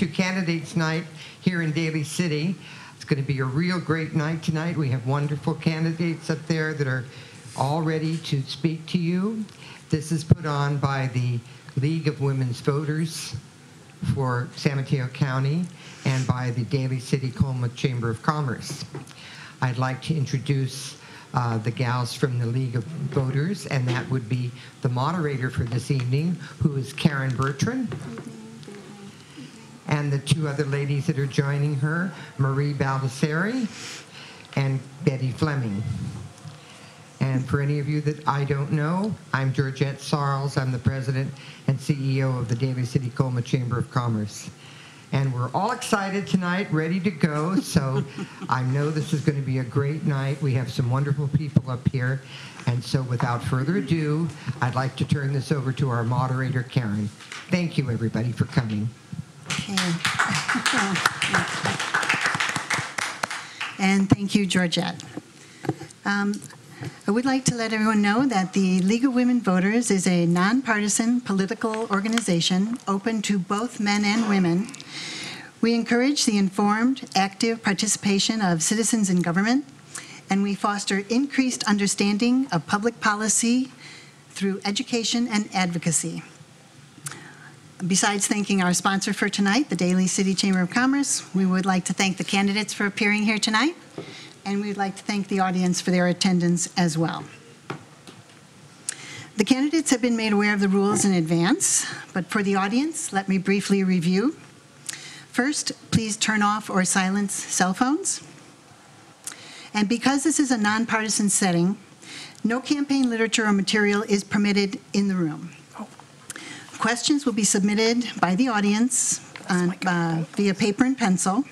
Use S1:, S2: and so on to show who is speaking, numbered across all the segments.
S1: to Candidates Night here in Daly City. It's going to be a real great night tonight. We have wonderful candidates up there that are all ready to speak to you. This is put on by the League of Women's Voters for San Mateo County and by the Daly City-Colma Chamber of Commerce. I'd like to introduce the gals from the League of Voters, and that would be the moderator for this evening, who is Karen Bertrand, and the two other ladies that are joining her, Marie Baldessari and Betty Fleming. And for any of you that I don't know, I'm Georgette Sarles. I'm the president and CEO of the Daly City-Colma Chamber of Commerce. And we're all excited tonight, ready to go. So I know this is going to be a great night. We have some wonderful people up here. And so without further ado, I'd like to turn this over to our moderator, Karen. Thank you, everybody, for coming.
S2: Okay. And thank you, Georgette. I would like to let everyone know that the League of Women Voters is a nonpartisan political organization open to both men and women. We encourage the informed, active participation of citizens in government, and we foster increased understanding of public policy through education and advocacy. Besides thanking our sponsor for tonight, the Daly City Chamber of Commerce, we would like to thank the candidates for appearing here tonight. And we'd like to thank the audience for their attendance as well. The candidates have been made aware of the rules in advance, but for the audience, let me briefly review. First, please turn off or silence cell phones. And because this is a nonpartisan setting, no campaign literature or material is permitted in the room. Questions will be submitted by the audience via paper and pencil.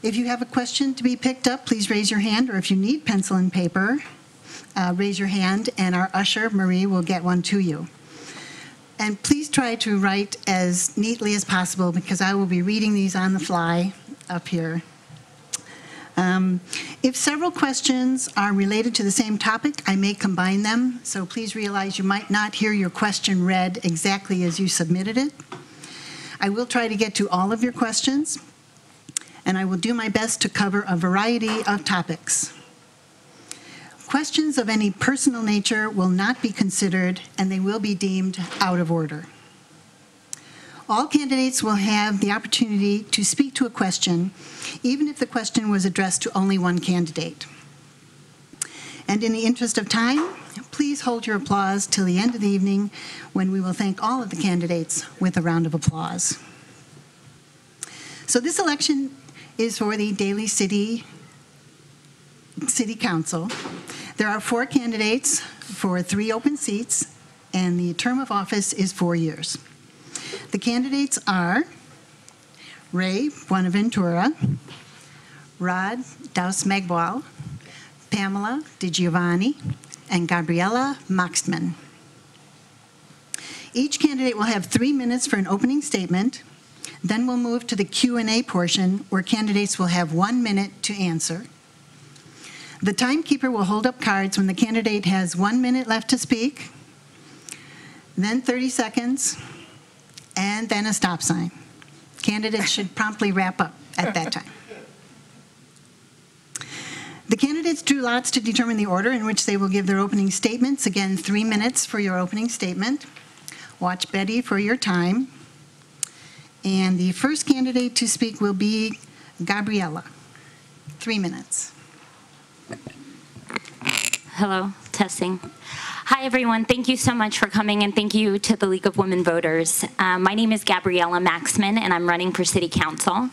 S2: If you have a question to be picked up, please raise your hand, or if you need pencil and paper, raise your hand, and our usher, Marie, will get one to you. And please try to write as neatly as possible, because I will be reading these on the fly up here. If several questions are related to the same topic, I may combine them, so please realize you might not hear your question read exactly as you submitted it. I will try to get to all of your questions, and I will do my best to cover a variety of topics. Questions of any personal nature will not be considered, and they will be deemed out of order. All candidates will have the opportunity to speak to a question, even if the question was addressed to only one candidate. And in the interest of time, please hold your applause till the end of the evening, when we will thank all of the candidates with a round of applause. So this election is for the Daly City Council. There are 4 candidates for 3 open seats, and the term of office is 4 years. The candidates are Ray Buenaventura, Rod Daus-Magbual, Pamela DiGiovanni, and Gabriella Makstman. Each candidate will have 3 minutes for an opening statement. Then we'll move to the Q&A portion, where candidates will have 1 minute to answer. The timekeeper will hold up cards when the candidate has 1 minute left to speak, then 30 seconds, and then a stop sign. Candidates should promptly wrap up at that time. The candidates drew lots to determine the order in which they will give their opening statements. Again, 3 minutes for your opening statement. Watch Betty for your time. And the first candidate to speak will be Gabriella. 3 minutes.
S3: Hello, testing. Hi, everyone. Thank you so much for coming, and thank you to the League of Women Voters. My name is Gabriella Makstman, and I'm running for City Council.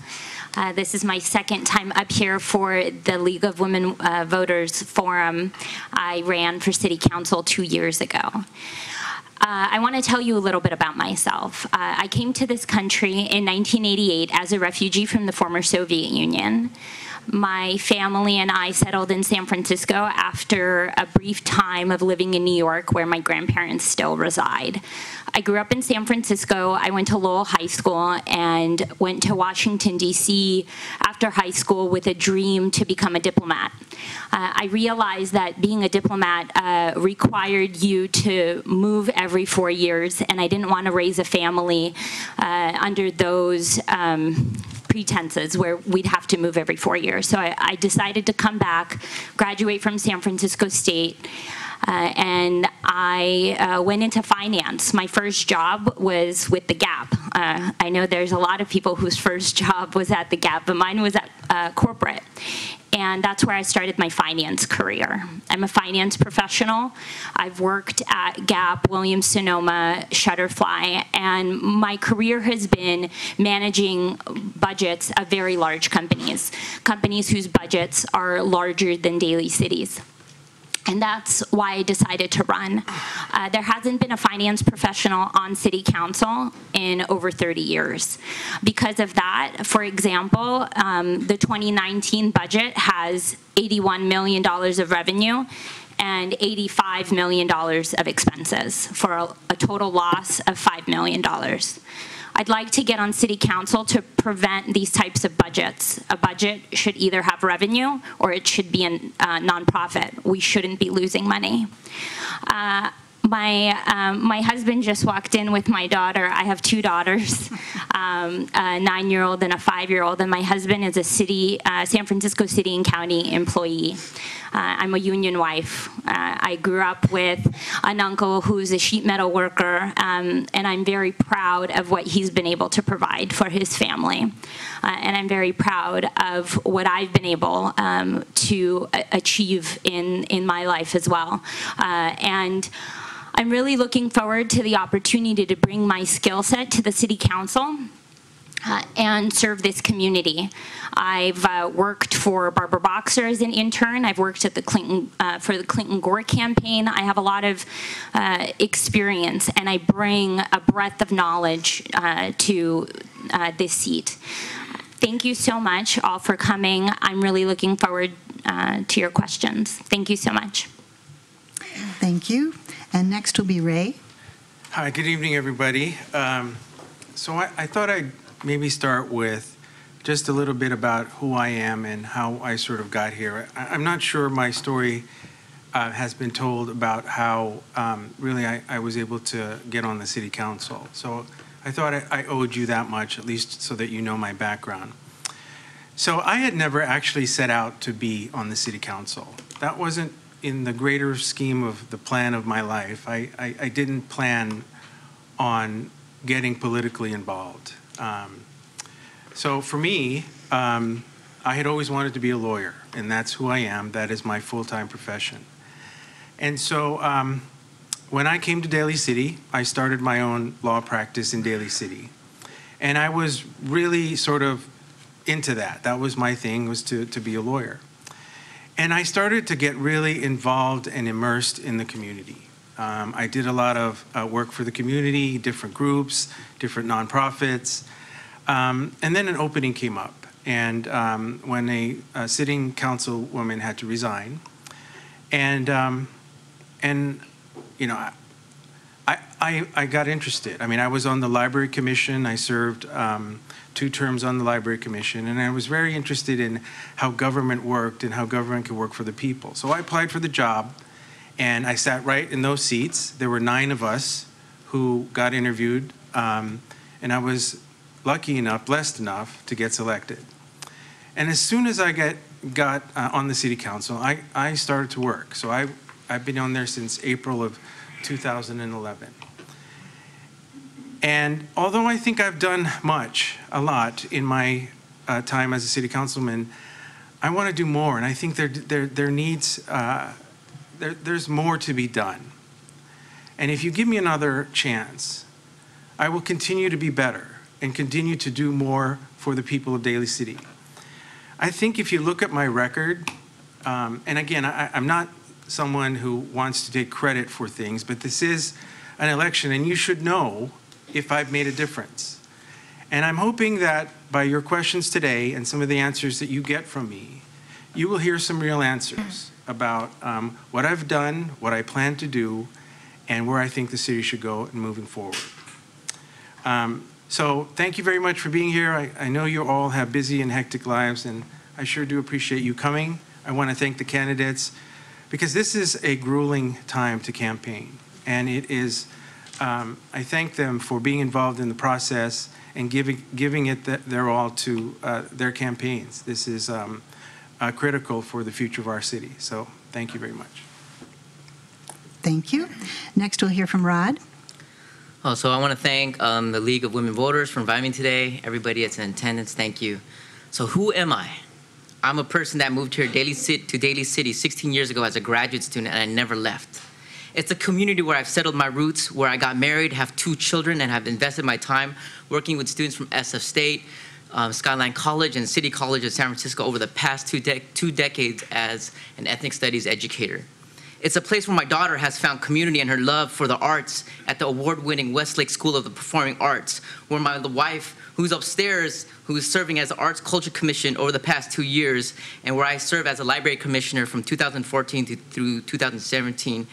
S3: This is my second time up here for the League of Women Voters Forum. I ran for City Council 2 years ago. I want to tell you a little bit about myself. I came to this country in 1988 as a refugee from the former Soviet Union. My family and I settled in San Francisco after a brief time of living in New York, where my grandparents still reside. I grew up in San Francisco. I went to Lowell High School and went to Washington, D.C. after high school with a dream to become a diplomat. I realized that being a diplomat required you to move every 4 years, and I didn't want to raise a family under those pretenses where we'd have to move every 4 years. So I decided to come back, graduate from San Francisco State, and I went into finance. My first job was with the Gap. I know there's a lot of people whose first job was at the Gap, but mine was at corporate. And that's where I started my finance career. I'm a finance professional. I've worked at Gap, Williams-Sonoma, Shutterfly, and my career has been managing budgets of very large companies, companies whose budgets are larger than Daly cities. And that's why I decided to run. There hasn't been a finance professional on city council in over 30 years. Because of that, for example, the 2019 budget has $81 million of revenue and $85 million of expenses for a total loss of $5 million. I'd like to get on city council to prevent these types of budgets. A budget should either have revenue or it should be a nonprofit. We shouldn't be losing money. My husband just walked in with my daughter. I have two daughters, a 9-year-old and a 5-year-old, and my husband is a San Francisco City and County employee. I'm a union wife. I grew up with an uncle who's a sheet metal worker, and I'm very proud of what he's been able to provide for his family. And I'm very proud of what I've been able to achieve in my life as well. And I'm really looking forward to the opportunity to bring my skill set to the City Council and serve this community. I've worked for Barbara Boxer as an intern. I've worked at the for the Clinton Gore campaign. I have a lot of experience, and I bring a breadth of knowledge to this seat. Thank you so much all for coming. I'm really looking forward to your questions. Thank you so much.
S2: Thank you. And next will be Ray.
S4: Hi, good evening, everybody. So I thought I'd maybe start with just a little bit about who I am and how I sort of got here. I'm not sure my story has been told about how really I was able to get on the city council. So I thought I owed you that much, at least so that you know my background. So I had never actually set out to be on the city council. That wasn't in the greater scheme of the plan of my life. I didn't plan on getting politically involved. So for me, I had always wanted to be a lawyer, and that's who I am. That is my full-time profession. And so when I came to Daly City, I started my own law practice in Daly City. And I was really sort of into that. That was my thing, was to be a lawyer. And I started to get really involved and immersed in the community. I did a lot of work for the community, different groups, different nonprofits. And then an opening came up. And when a sitting councilwoman had to resign, and you know, I got interested. I mean, I was on the Library Commission. I served 2 terms on the Library Commission, and I was very interested in how government worked and how government could work for the people. So I applied for the job, and I sat right in those seats. There were 9 of us who got interviewed, and I was lucky enough, blessed enough, to get selected. And as soon as I got on the City Council, I started to work. So I've been on there since April of 2011. And although I think I've done a lot in my time as a city councilman, I want to do more. And I think there's more to be done. And if you give me another chance, I will continue to be better and continue to do more for the people of Daly City. I think if you look at my record, and again, I'm not someone who wants to take credit for things, but this is an election, and you should know if I've made a difference. And I'm hoping that by your questions today and some of the answers that you get from me, you will hear some real answers about what I've done, what I plan to do, and where I think the city should go in moving forward. So thank you very much for being here. I know you all have busy and hectic lives, and I sure do appreciate you coming. I want to thank the candidates, because this is a grueling time to campaign. And it is, I thank them for being involved in the process and giving it their all to their campaigns. This is critical for the future of our city. So thank you very much.
S2: Thank you. Next, we'll hear from Rod.
S5: So I want to thank the League of Women Voters for inviting me today. Everybody that's in attendance, thank you. So who am I? I'm a person that moved here to Daly City 16 years ago as a graduate student, and I never left. It's a community where I've settled my roots, where I got married, have 2 children, and have invested my time working with students from SF State, Skyline College, and City College of San Francisco over the past two decades as an ethnic studies educator. It's a place where my daughter has found community and her love for the arts at the award-winning Westlake School of the Performing Arts, where my wife, who's upstairs, who is serving as the Arts Culture Commission over the past 2 years, and where I serve as a library commissioner from 2014 through 2017,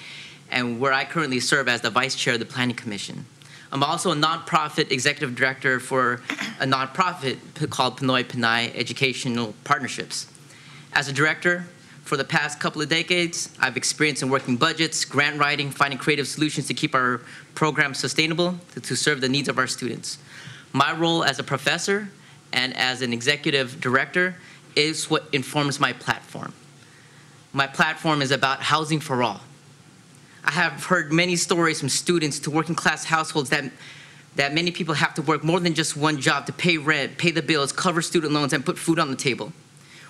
S5: and where I currently serve as the vice chair of the Planning Commission. I'm also a nonprofit executive director for a nonprofit called Pinoy Pinay Educational Partnerships. As a director, for the past couple of decades, I've experienced in working budgets, grant writing, finding creative solutions to keep our programs sustainable to serve the needs of our students. My role as a professor and as an executive director is what informs my platform. My platform is about housing for all. I have heard many stories from students to working class households that many people have to work more than just one job to pay rent, pay the bills, cover student loans, and put food on the table.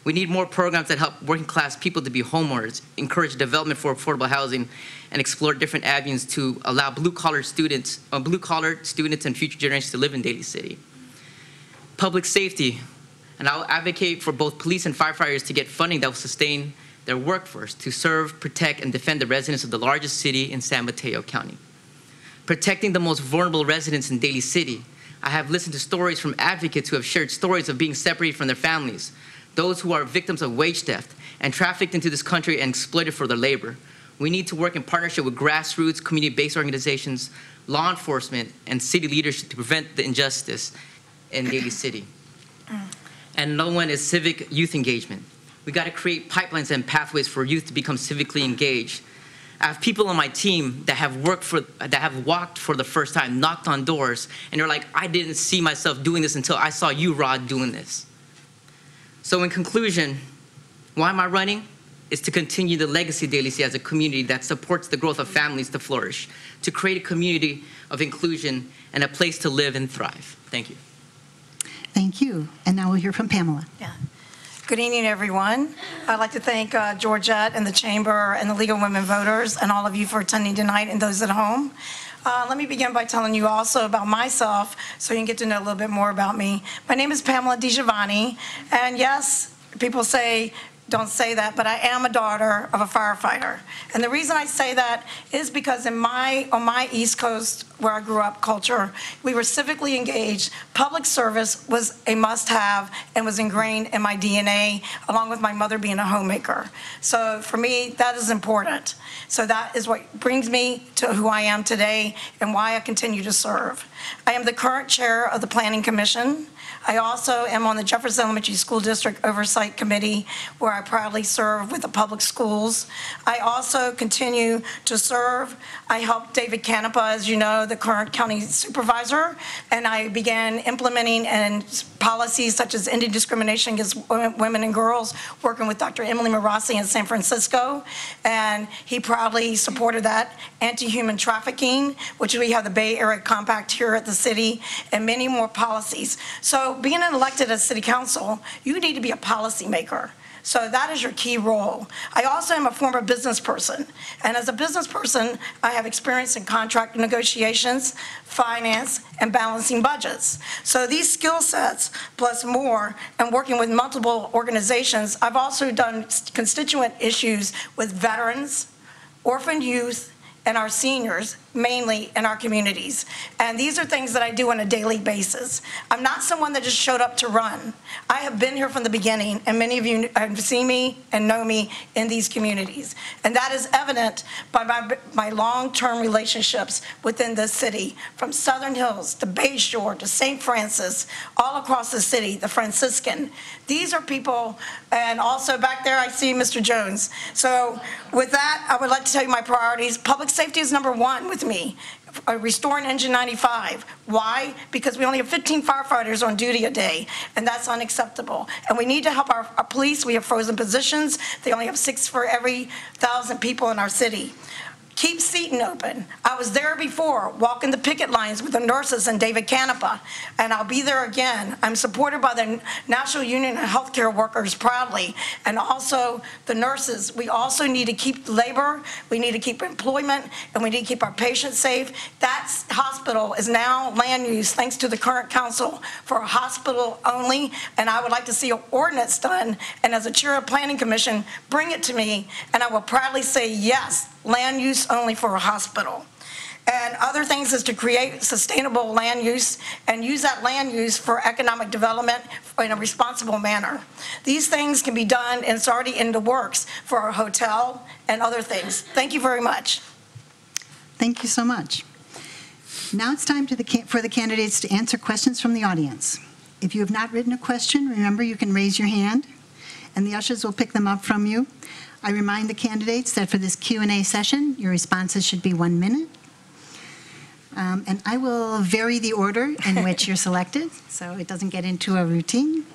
S5: We need more programs that help working class people to be homeowners, encourage development for affordable housing, and explore different avenues to allow blue-collar students and future generations to live in Daly City. Public safety, and I'll advocate for both police and firefighters to get funding that will sustain their workforce to serve, protect, and defend the residents of the largest city in San Mateo County. Protecting the most vulnerable residents in Daly City. I have listened to stories from advocates who have shared stories of being separated from their families, those who are victims of wage theft and trafficked into this country and exploited for their labor. We need to work in partnership with grassroots, community-based organizations, law enforcement, and city leadership to prevent the injustice in Daly City. And another one is civic youth engagement. We got to create pipelines and pathways for youth to become civically engaged. I have people on my team that have walked for the first time, knocked on doors, and they're like, I didn't see myself doing this until I saw you, Rod, doing this. So in conclusion, why am I running? Is to continue the legacy of Daly City as a community that supports the growth of families to flourish, to create a community of inclusion and a place to live and thrive. Thank you.
S2: Thank you. And now we'll hear from Pamela.
S6: Yeah. Good evening, everyone. I'd like to thank Georgette and the Chamber and the League of Women Voters and all of you for attending tonight and those at home. Let me begin by telling you also about myself so you can get to know a little bit more about me. My name is Pamela DiGiovanni, and yes, people say, don't say that, but I am a daughter of a firefighter. And the reason I say that is because on my East Coast, where I grew up, culture, we were civically engaged. Public service was a must-have and was ingrained in my DNA, along with my mother being a homemaker. So for me, that is important. So that is what brings me to who I am today and why I continue to serve. I am the current chair of the Planning Commission. I also am on the Jefferson Elementary School District Oversight Committee, where I proudly serve with the public schools. I also continue to serve. I helped David Canepa, as you know, the current county supervisor, and I began implementing policies such as ending discrimination against women and girls, working with Dr. Emily Marassi in San Francisco, and he proudly supported that. Anti-human trafficking, which we have the Bay Area Compact here at the city, and many more policies. So being elected as city council, you need to be a policymaker. So that is your key role. I also am a former business person. And as a business person, I have experience in contract negotiations, finance, and balancing budgets. So these skill sets, plus more, and working with multiple organizations, I've also done constituent issues with veterans, orphaned youth, and our seniors, mainly in our communities. And these are things that I do on a daily basis. I'm not someone that just showed up to run. I have been here from the beginning, and many of you have seen me and know me in these communities. And that is evident by my long-term relationships within this city, from Southern Hills to Bay Shore to St. Francis, all across the city, the Franciscan. These are people, and also back there I see Mr. Jones. So with that, I would like to tell you my priorities. Public safety is number one with me. Restoring Engine 95. Why? Because we only have 15 firefighters on duty a day, and that's unacceptable. And we need to help our police. We have frozen positions. They only have 6 for every 1,000 people in our city. Keep Seton open. I was there before, walking the picket lines with the nurses and David Canepa, and I'll be there again. I'm supported by the National Union of Healthcare Workers proudly, and also the nurses. We also need to keep labor, we need to keep employment, and we need to keep our patients safe. That hospital is now land use, thanks to the current council, for a hospital only, and I would like to see an ordinance done, and as a chair of Planning Commission, bring it to me, and I will proudly say yes, land use only for a hospital. And other things is to create sustainable land use and use that land use for economic development in a responsible manner. These things can be done, and it's already in the works for our hotel and other things. Thank you very much.
S2: Thank you so much. Now it's time for the candidates to answer questions from the audience. If you have not written a question, remember you can raise your hand, and the ushers will pick them up from you. I remind the candidates that for this Q&A session, your responses should be 1 minute. And I will vary the order in which you're selected, so it doesn't get into a routine.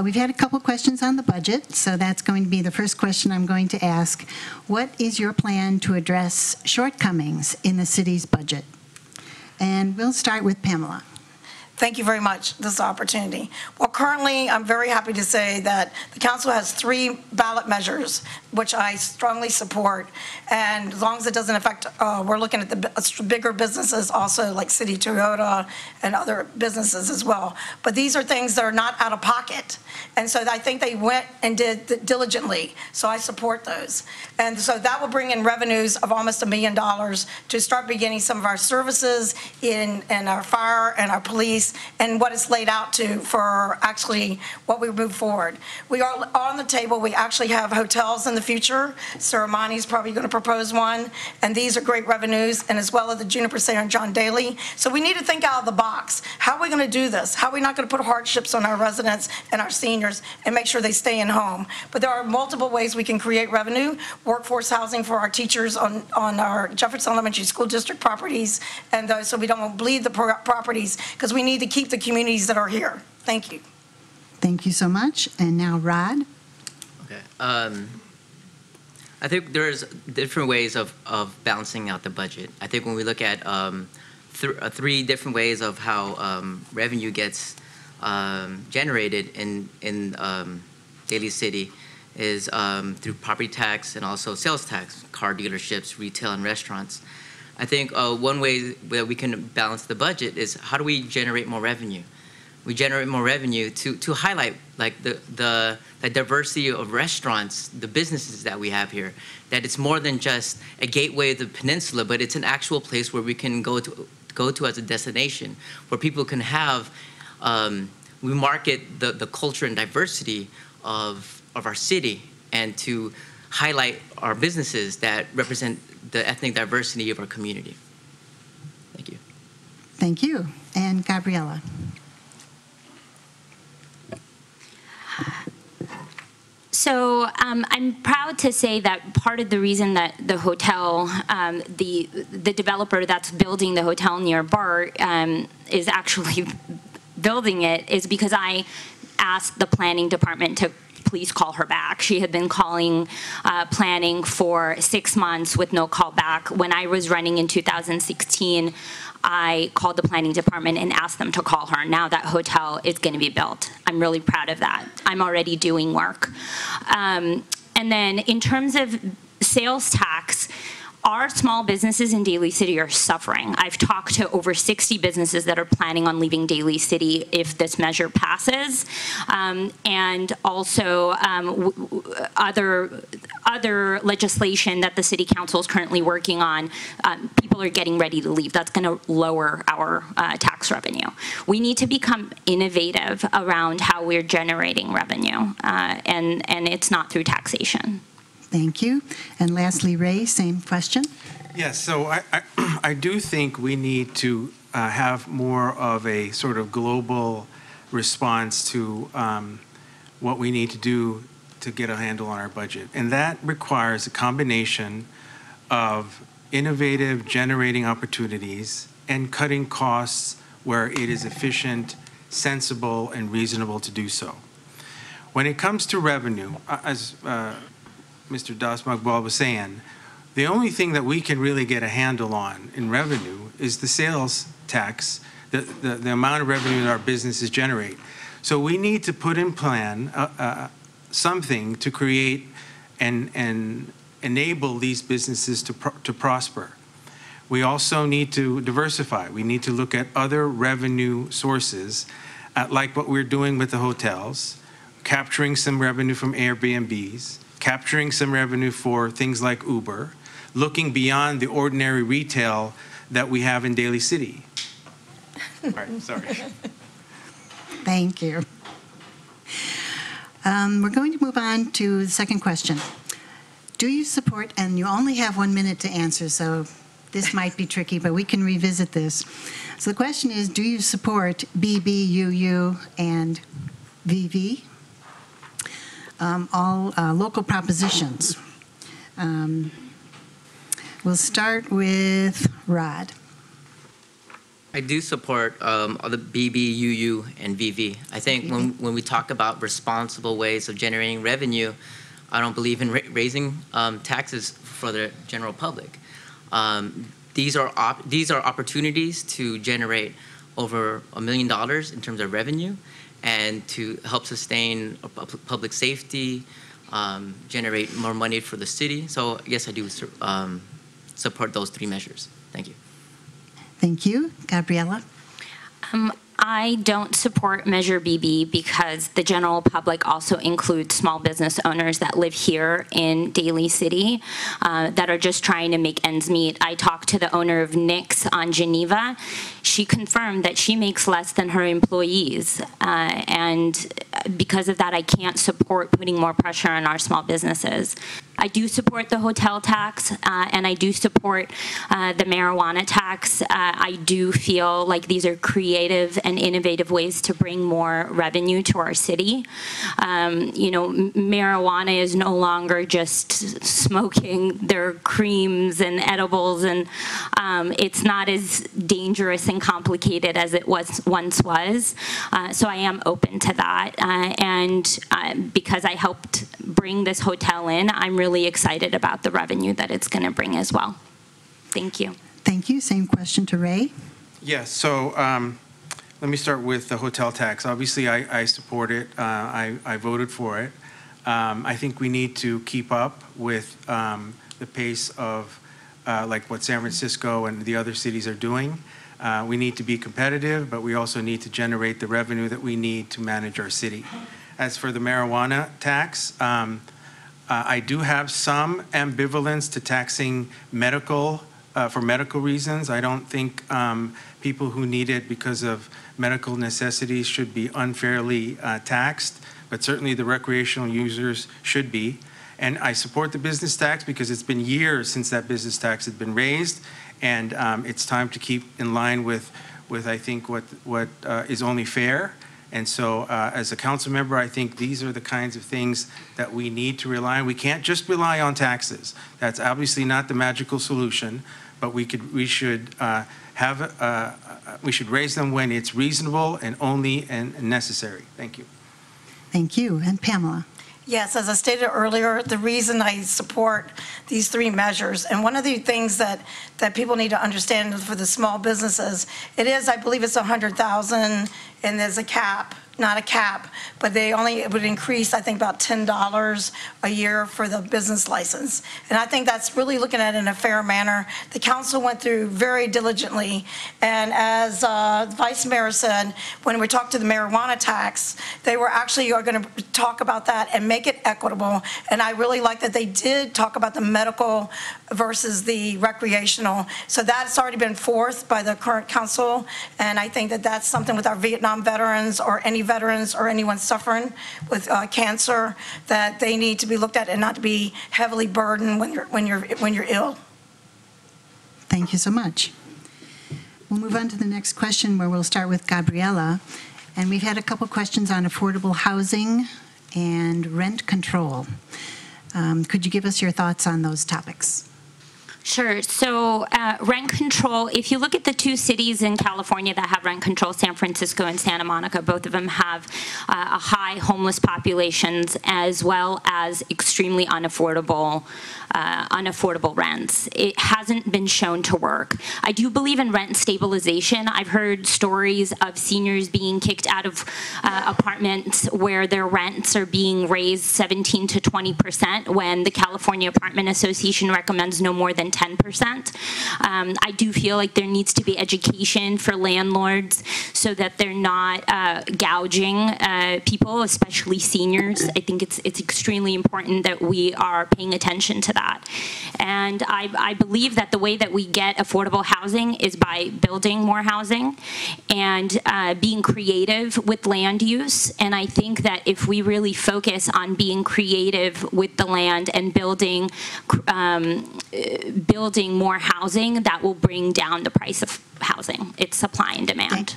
S2: We've had a couple questions on the budget, so that's going to be the first question I'm going to ask. What is your plan to address shortcomings in the city's budget? And we'll start with Pamela.
S6: Thank you very much for this opportunity. Well, currently, I'm very happy to say that the council has 3 ballot measures, which I strongly support. And as long as it doesn't affect, we're looking at the bigger businesses also, like City Toyota and other businesses as well. But these are things that are not out of pocket. And so I think they went and did diligently. So I support those. And so that will bring in revenues of almost $1 million to start beginning some of our services in our fire and our police, and what it's laid out to for actually what we move forward. We are on the table. We actually have hotels in the future. Sir Amani's probably going to propose one, and these are great revenues, and as well as the Juniper Center and John Daly. So we need to think out of the box. How are we going to do this? How are we not going to put hardships on our residents and our seniors and make sure they stay in home? But there are multiple ways we can create revenue. Workforce housing for our teachers on our Jefferson Elementary School District properties, and those, so we don't bleed the properties, because we need to keep the communities that are here. Thank you.
S2: Thank you so much. And now Rod.
S5: Okay. I think there's different ways of balancing out the budget. I think when we look at 3 different ways of how revenue gets generated in Daly City is through property tax and also sales tax, car dealerships, retail, and restaurants. I think one way that we can balance the budget is how do we generate more revenue? We generate more revenue to highlight like the diversity of restaurants, the businesses that we have here, that it's more than just a gateway of the peninsula, but it's an actual place where we can go to as a destination, where people can have, we market the culture and diversity of our city, and to highlight our businesses that represent the ethnic diversity of our community. Thank you.
S2: Thank you. And Gabriella.
S3: So I'm proud to say that part of the reason that the hotel, the developer that's building the hotel near BART is actually building it is because I asked the planning department to please call her back. She had been calling planning for 6 months with no call back. When I was running in 2016, I called the planning department and asked them to call her. Now that hotel is going to be built. I'm really proud of that. I'm already doing work. And then in terms of sales tax, our small businesses in Daly City are suffering. I've talked to over 60 businesses that are planning on leaving Daly City if this measure passes. And also other legislation that the city council is currently working on, people are getting ready to leave. That's going to lower our tax revenue. We need to become innovative around how we're generating revenue, and it's not through taxation.
S2: Thank you. And lastly, Ray, same question.
S4: Yes, so I do think we need to have more of a sort of global response to what we need to do to get a handle on our budget. And that requires a combination of innovative generating opportunities and cutting costs where it is efficient, sensible, and reasonable to do so. When it comes to revenue, as Mr. Daus-Magbual was saying, the only thing that we can really get a handle on in revenue is the sales tax, the amount of revenue that our businesses generate. So we need to put in plan something to create and enable these businesses to prosper. We also need to diversify. We need to look at other revenue sources, like what we're doing with the hotels, capturing some revenue from Airbnbs, capturing some revenue for things like Uber, looking beyond the ordinary retail that we have in Daly City. All right, sorry.
S2: Thank you. We're going to move on to the second question. Do you support, and you only have 1 minute to answer, so this might be tricky, but we can revisit this. So the question is, do you support BBUU and VV? All local propositions. We'll start with Rod.
S5: I do support the BBUU and VV. I think when we talk about responsible ways of generating revenue, I don't believe in raising taxes for the general public. These are opportunities to generate over $1 million in terms of revenue and to help sustain public safety, generate more money for the city. So yes, I do support those three measures. Thank you.
S2: Thank you. Gabriella?
S3: I don't support Measure BB because the general public also includes small business owners that live here in Daly City that are just trying to make ends meet. I talked to the owner of Nick's on Geneva. She confirmed that she makes less than her employees. And because of that, I can't support putting more pressure on our small businesses. I do support the hotel tax, and I do support the marijuana tax. I do feel like these are creative and innovative ways to bring more revenue to our city. You know, marijuana is no longer just smoking. There are creams and edibles, and it's not as dangerous and complicated as it once was. So I am open to that. And because I helped bring this hotel in, I'm really excited about the revenue that it's going to bring as well. Thank you.
S2: Thank you. Same question to Ray.
S4: Yes, so let me start with the hotel tax. Obviously, I support it. I voted for it. I think we need to keep up with the pace of like what San Francisco and the other cities are doing. We need to be competitive, but we also need to generate the revenue that we need to manage our city. As for the marijuana tax, I do have some ambivalence to taxing medical for medical reasons. I don't think people who need it because of medical necessities should be unfairly taxed, but certainly the recreational users should be. And I support the business tax because it's been years since that business tax had been raised, and it's time to keep in line with I think what is only fair. And so as a council member, I think these are the kinds of things that we need to rely on. We can't just rely on taxes. That's obviously not the magical solution, but we should raise them when it's reasonable and only and necessary. Thank you.
S2: Thank you. And Pamela?
S6: Yes, as I stated earlier, the reason I support these three measures, and one of the things that people need to understand for the small businesses, it is, I believe it's 100,000, and there's a cap not a cap, but it would increase, I think, about $10 a year for the business license. And I think that's really looking at it in a fair manner. The council went through very diligently, and as Vice Mayor said, when we talked to the marijuana tax, they were actually going to talk about that and make it equitable. And I really like that they did talk about the medical versus the recreational. So that's already been forth by the current council, and I think that that's something with our Vietnam veterans or any veterans or anyone suffering with cancer that they need to be looked at and not to be heavily burdened when you're ill.
S2: Thank you so much. We'll move on to the next question, where we'll start with Gabriella. And we've had a couple questions on affordable housing and rent control. Could you give us your thoughts on those topics?
S3: Sure. So rent control, if you look at the two cities in California that have rent control, San Francisco and Santa Monica, both of them have a high homeless populations as well as extremely unaffordable rents. It hasn't been shown to work. I do believe in rent stabilization. I've heard stories of seniors being kicked out of apartments where their rents are being raised 17 to 20% when the California Apartment Association recommends no more than 10%. I do feel like there needs to be education for landlords so that they're not gouging people, especially seniors. I think it's extremely important that we are paying attention to that. And I believe that the way that we get affordable housing is by building more housing and being creative with land use. And I think that if we really focus on being creative with the land and building more housing, that will bring down the price of housing. It's supply and demand.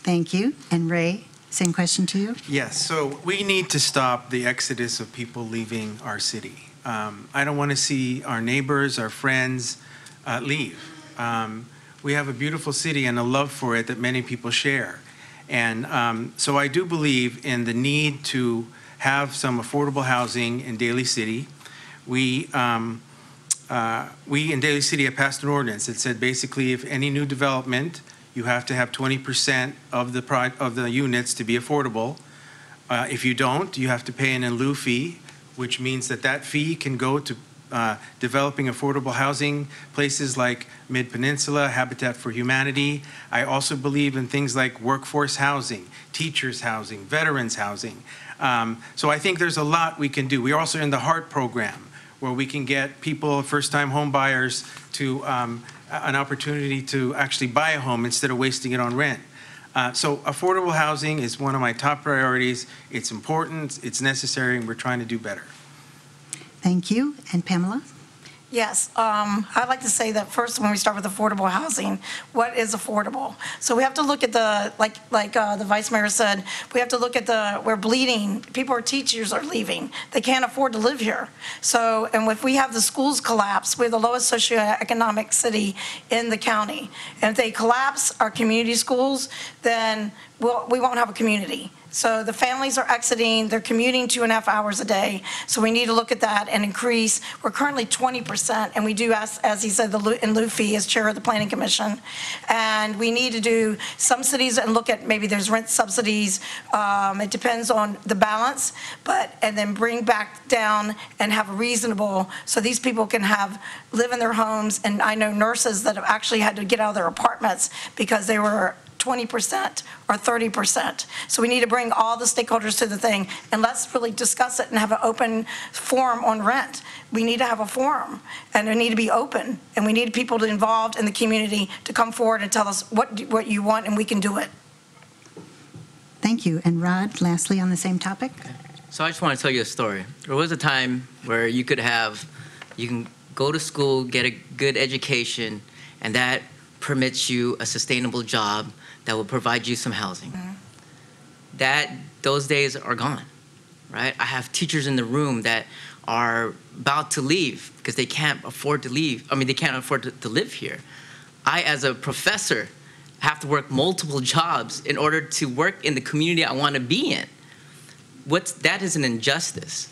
S2: Thank you. And Ray, same question to you.
S4: Yes, so we need to stop the exodus of people leaving our city. I don't want to see our neighbors, our friends leave. We have a beautiful city and a love for it that many people share. And so I do believe in the need to have some affordable housing in Daly City. We in Daly City have passed an ordinance that said basically if any new development, you have to have 20% of the units to be affordable. If you don't, you have to pay an in lieu fee, which means that fee can go to developing affordable housing, places like Mid-Peninsula, Habitat for Humanity. I also believe in things like workforce housing, teachers housing, veterans housing. So I think there's a lot we can do. We're also in the HEART program, where we can get people, first-time home buyers, to an opportunity to actually buy a home instead of wasting it on rent. So affordable housing is one of my top priorities. It's important, it's necessary, and we're trying to do better.
S2: Thank you. And Pamela?
S6: Yes, I'd like to say that first, when we start with affordable housing, what is affordable? So we have to look at like the Vice Mayor said, we have to look at we're bleeding. People, teachers are leaving. They can't afford to live here. So, and if we have the schools collapse, we're the lowest socioeconomic city in the county. And if they collapse our community schools, then we won't have a community. So the families are exiting, they're commuting 2.5 hours a day. So we need to look at that and increase. We're currently 20%, and we do ask, as he said, the in lieu fee as chair of the Planning Commission. And we need to do some cities and look at maybe there's rent subsidies. It depends on the balance, and then bring back down and have a reasonable, so these people can live in their homes. And I know nurses that have actually had to get out of their apartments because they were 20% or 30%. So we need to bring all the stakeholders to the thing, and let's really discuss it and have an open forum on rent. We need to have a forum, and they need to be open, and we need people involved in the community to come forward and tell us what you want, and we can do it.
S2: Thank you. And Rod, lastly on the same topic.
S5: So I just want to tell you a story. There was a time where you can go to school, get a good education, and that permits you a sustainable job that will provide you some housing. Mm-hmm. Those days are gone, right? I have teachers in the room that are about to leave because they can't afford to leave. I mean, they can't afford to live here. I, as a professor, have to work multiple jobs in order to work in the community I want to be in. That is an injustice.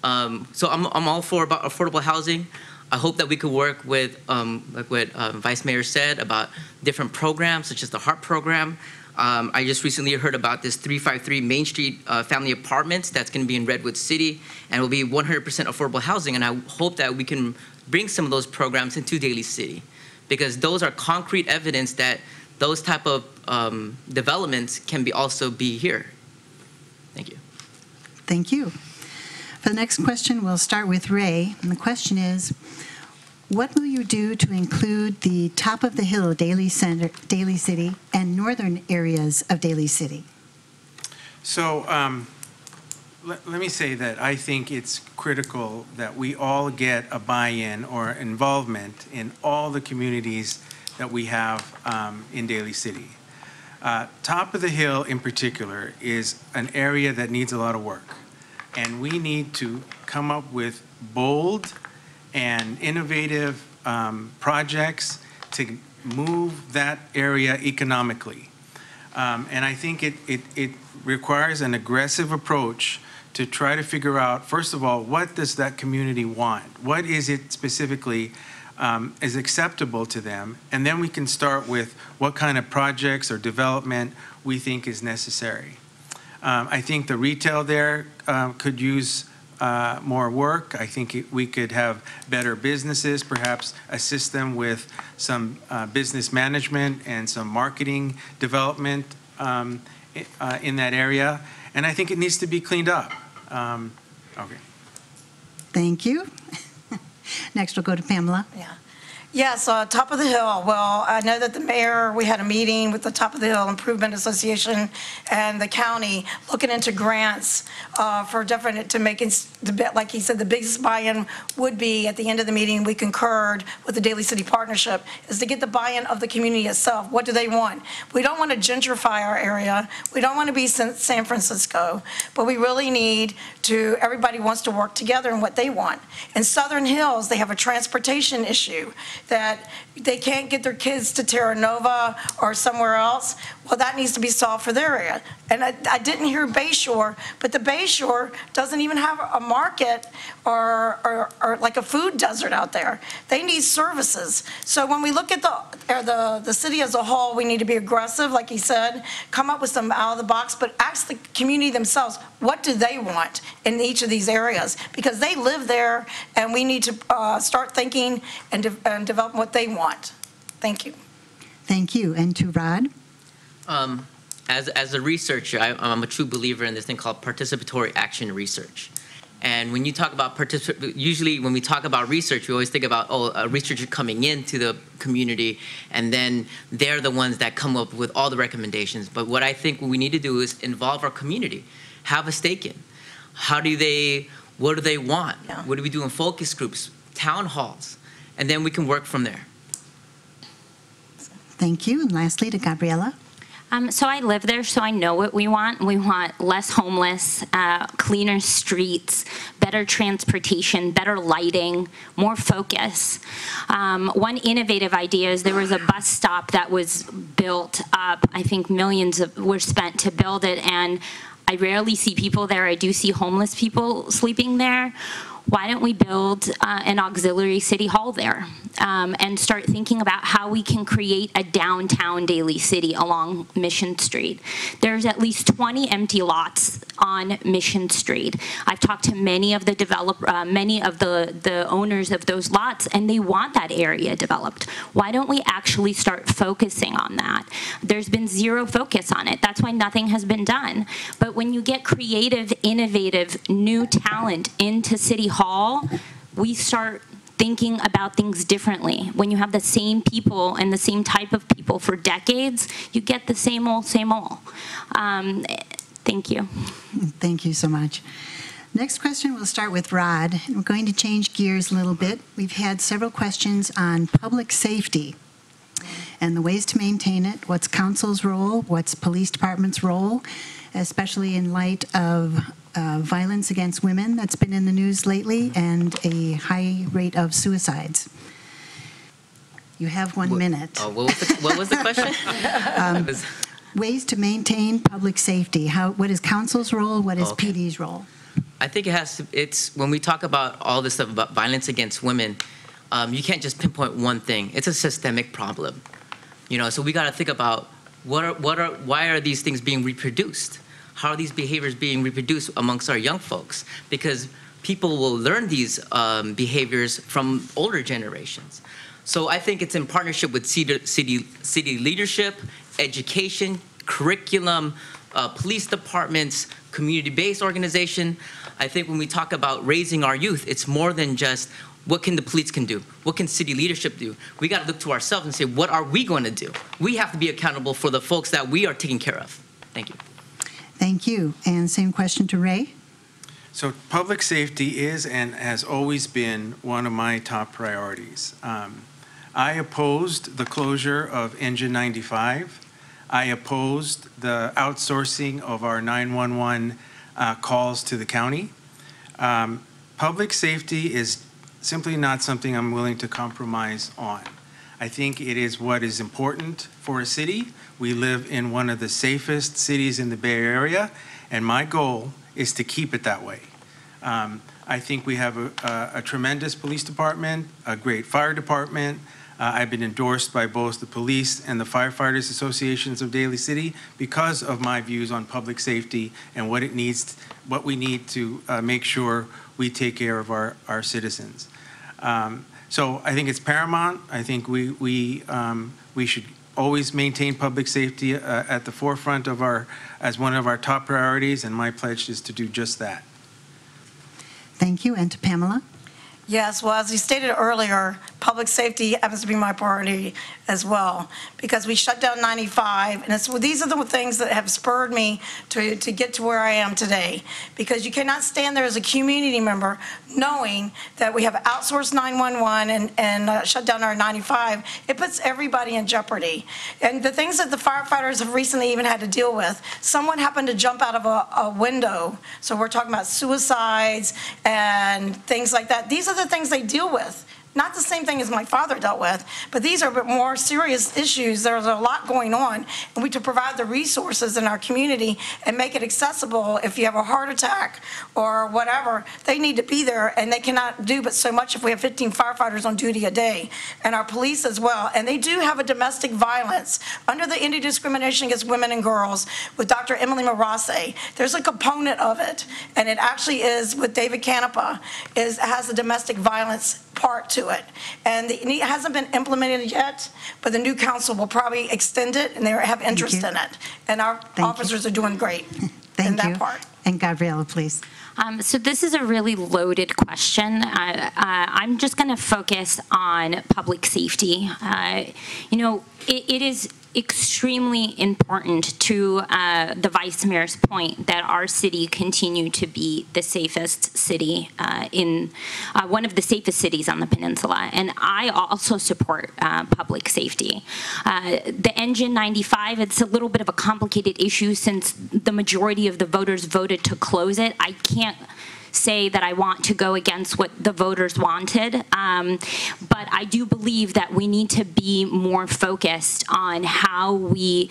S5: So I'm all for about affordable housing. I hope that we could work with, like what Vice Mayor said about different programs, such as the HEART program. I just recently heard about this 353 Main Street family apartments that's going to be in Redwood City, and will be 100% affordable housing. And I hope that we can bring some of those programs into Daly City, because those are concrete evidence that those type of developments can also be here. Thank you.
S2: Thank you. For the next question, we'll start with Ray. And the question is, what will you do to include the top of the hill Daly City and northern areas of Daly City?
S4: So let me say that I think it's critical that we all get a buy-in or involvement in all the communities that we have in Daly City. Top of the Hill in particular is an area that needs a lot of work. And we need to come up with bold and innovative projects to move that area economically. And I think it requires an aggressive approach to try to figure out, first of all, what does that community want? What is it specifically is acceptable to them? And then we can start with what kind of projects or development we think is necessary. I think the retail there could use more work. I think we could have better businesses, perhaps assist them with some business management and some marketing development in that area. And I think it needs to be cleaned up. Okay.
S2: Thank you. Next, we'll go to Pamela.
S6: Yeah. Yes, Top of the Hill. Well, I know that the mayor, we had a meeting with the Top of the Hill Improvement Association and the county looking into grants for different, to make it, like he said, the biggest buy-in would be at the end of the meeting, we concurred with the Daly City Partnership, is to get the buy-in of the community itself. What do they want? We don't want to gentrify our area. We don't want to be San Francisco, but we really need to, everybody wants to work together in what they want. In Southern Hills, they have a transportation issue that they can't get their kids to Terra Nova or somewhere else. Well, that needs to be solved for their area. And I didn't hear Bayshore, but the Bayshore doesn't even have a market or like a food desert out there. They need services. So when we look at the city as a whole, we need to be aggressive, like he said, come up with some out of the box, but ask the community themselves, what do they want in each of these areas? Because they live there, and we need to start thinking and develop what they want. Thank you.
S2: Thank you. And to Rod.
S5: As a researcher, I'm a true believer in this thing called participatory action research. And when you talk about usually when we talk about research, we always think about, a researcher coming into the community, and then they're the ones that come up with all the recommendations. But what I think we need to do is involve our community, have a stake in. What do they want? Yeah. What do we do in focus groups, town halls? And then we can work from there.
S2: Thank you. And lastly, to Gabriella.
S3: So I live there, so I know what we want. We want less homeless, cleaner streets, better transportation, better lighting, more focus. One innovative idea is there was a bus stop that was built up. I think millions were spent to build it, and I rarely see people there. I do see homeless people sleeping there. Why don't we build an auxiliary city hall there and start thinking about how we can create a downtown Daly City along Mission Street? There's at least 20 empty lots on Mission Street. I've talked to many of the the owners of those lots, and they want that area developed. Why don't we actually start focusing on that? There's been zero focus on it. That's why nothing has been done. But when you get creative, innovative, new talent into City Hall, we start thinking about things differently. When you have the same people and the same type of people for decades, you get the same old, same old. Thank you.
S2: Thank you so much. Next question, we'll start with Rod. We're going to change gears a little bit. We've had several questions on public safety and the ways to maintain it. What's council's role? What's police department's role? Especially in light of violence against women that's been in the news lately and a high rate of suicides. You have 1 minute.
S5: What was the question?
S2: Ways to maintain public safety. What is council's role? What is PD's role?
S5: I think it's when we talk about all this stuff about violence against women, you can't just pinpoint one thing. It's a systemic problem. So we got to think about why are these things being reproduced? How are these behaviors being reproduced amongst our young folks? Because people will learn these behaviors from older generations. So I think it's in partnership with city leadership, education, curriculum, police departments, community-based organization. I think when we talk about raising our youth, it's more than just what can the police can do? What can city leadership do? We got to look to ourselves and say, what are we going to do? We have to be accountable for the folks that we are taking care of. Thank you.
S2: Thank you. And same question to Ray.
S4: So public safety is and has always been one of my top priorities. I opposed the closure of Engine 95. I opposed the outsourcing of our 911 calls to the county. Public safety is simply not something I'm willing to compromise on. I think it is what is important for a city. We live in one of the safest cities in the Bay Area, and my goal is to keep it that way. I think we have a tremendous police department, a great fire department. I've been endorsed by both the police and the firefighters associations of Daly City because of my views on public safety and what we need to make sure we take care of our citizens. So I think it's paramount. I think we should always maintain public safety at the forefront of as one of our top priorities, and my pledge is to do just that.
S2: Thank you. And to Pamela.
S6: Yes, well, as you stated earlier, public safety happens to be my priority as well, because we shut down 95, and these are the things that have spurred me to get to where I am today, because you cannot stand there as a community member knowing that we have outsourced 911 and shut down our 95. It puts everybody in jeopardy. And the things that the firefighters have recently even had to deal with, someone happened to jump out of a window, so we're talking about suicides and things like that. These are the things they deal with. Not the same thing as my father dealt with, but these are a bit more serious issues. There's a lot going on, and we to provide the resources in our community and make it accessible. If you have a heart attack or whatever, they need to be there, and they cannot do but so much if we have 15 firefighters on duty a day, and our police as well. And they do have a domestic violence under the Anti-Discrimination Against Women and Girls with Dr. Emily Marase. There's a component of it, and it actually is with David Canepa, has a domestic violence part to it, and it hasn't been implemented yet, but the new council will probably extend it, and they have interest in it, and our officers are doing great in that part.
S2: And Gabriella, please.
S3: So this is a really loaded question. I'm just going to focus on public safety. You know, it is extremely important to the Vice Mayor's point that our city continue to be the safest city one of the safest cities on the peninsula. And I also support public safety. The Engine 95, it's a little bit of a complicated issue since the majority of the voters voted to close it. I can't say that I want to go against what the voters wanted, but I do believe that we need to be more focused on how we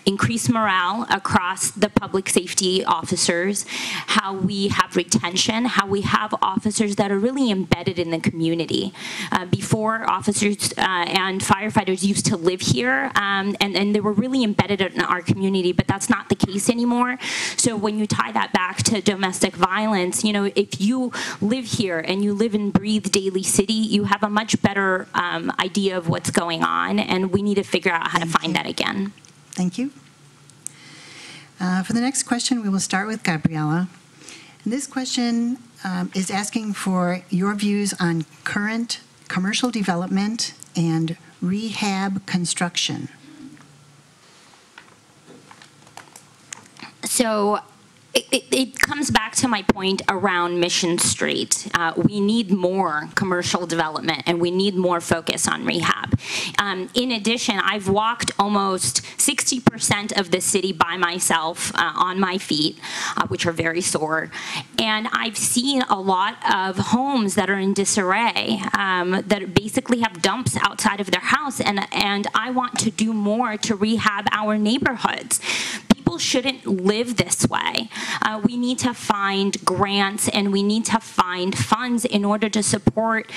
S3: increase morale across the public safety officers, how we have retention, how we have officers that are really embedded in the community. Before, officers and firefighters used to live here, and they were really embedded in our community, but that's not the case anymore. So when you tie that back to domestic violence, you know, if you live here and you live and breathe Daly City, you have a much better idea of what's going on, and we need to figure out how to find that again.
S2: Thank you. For the next question, we will start with Gabriella. And this question is asking for your views on current commercial development and rehab construction.
S3: So it comes back to my point around Mission Street. We need more commercial development, and we need more focus on rehab. In addition, I've walked almost 60% of the city by myself on my feet, which are very sore, and I've seen a lot of homes that are in disarray that basically have dumps outside of their house, and I want to do more to rehab our neighborhoods. people shouldn't live this way. We need to find grants and we need to find funds in order to support,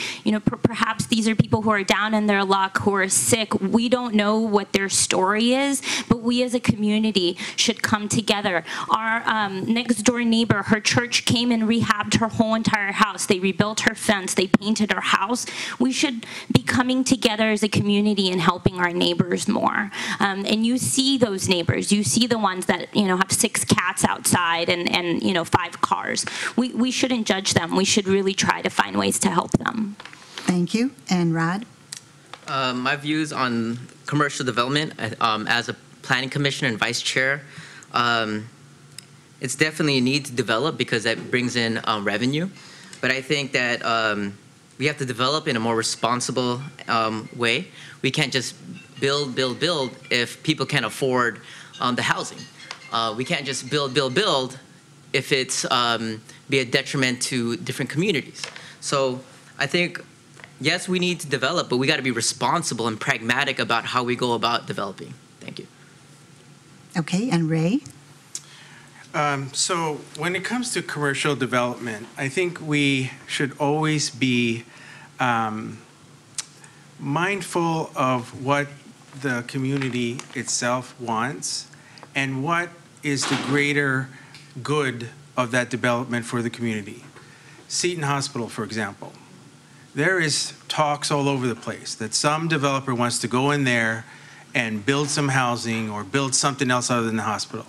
S3: perhaps these are people who are down in their luck, who are sick. We don't know what their story is, but we as a community should come together. Our next door neighbor, her church came and rehabbed her whole entire house. They rebuilt her fence, they painted her house. We should be coming together as a community and helping our neighbors more. And you see those neighbors, you see the ones that have 6 cats outside and 5 cars. We shouldn't judge them. We should really try to find ways to help them.
S2: Thank you. And Rod?
S5: My views on commercial development as a planning commissioner and vice chair, it's definitely a need to develop because that brings in revenue. But I think that we have to develop in a more responsible way. We can't just build if people can't afford the housing. We can't just build if it's be a detriment to different communities. So I think, yes, we need to develop, but we got to be responsible and pragmatic about how we go about developing. Thank you.
S2: Okay, and Ray?
S4: So when it comes to commercial development, I think we should always be mindful of what the community itself wants and what is the greater good of that development for the community. Seton Hospital, for example. There is talks all over the place that some developer wants to go in there and build some housing or build something else other than the hospital.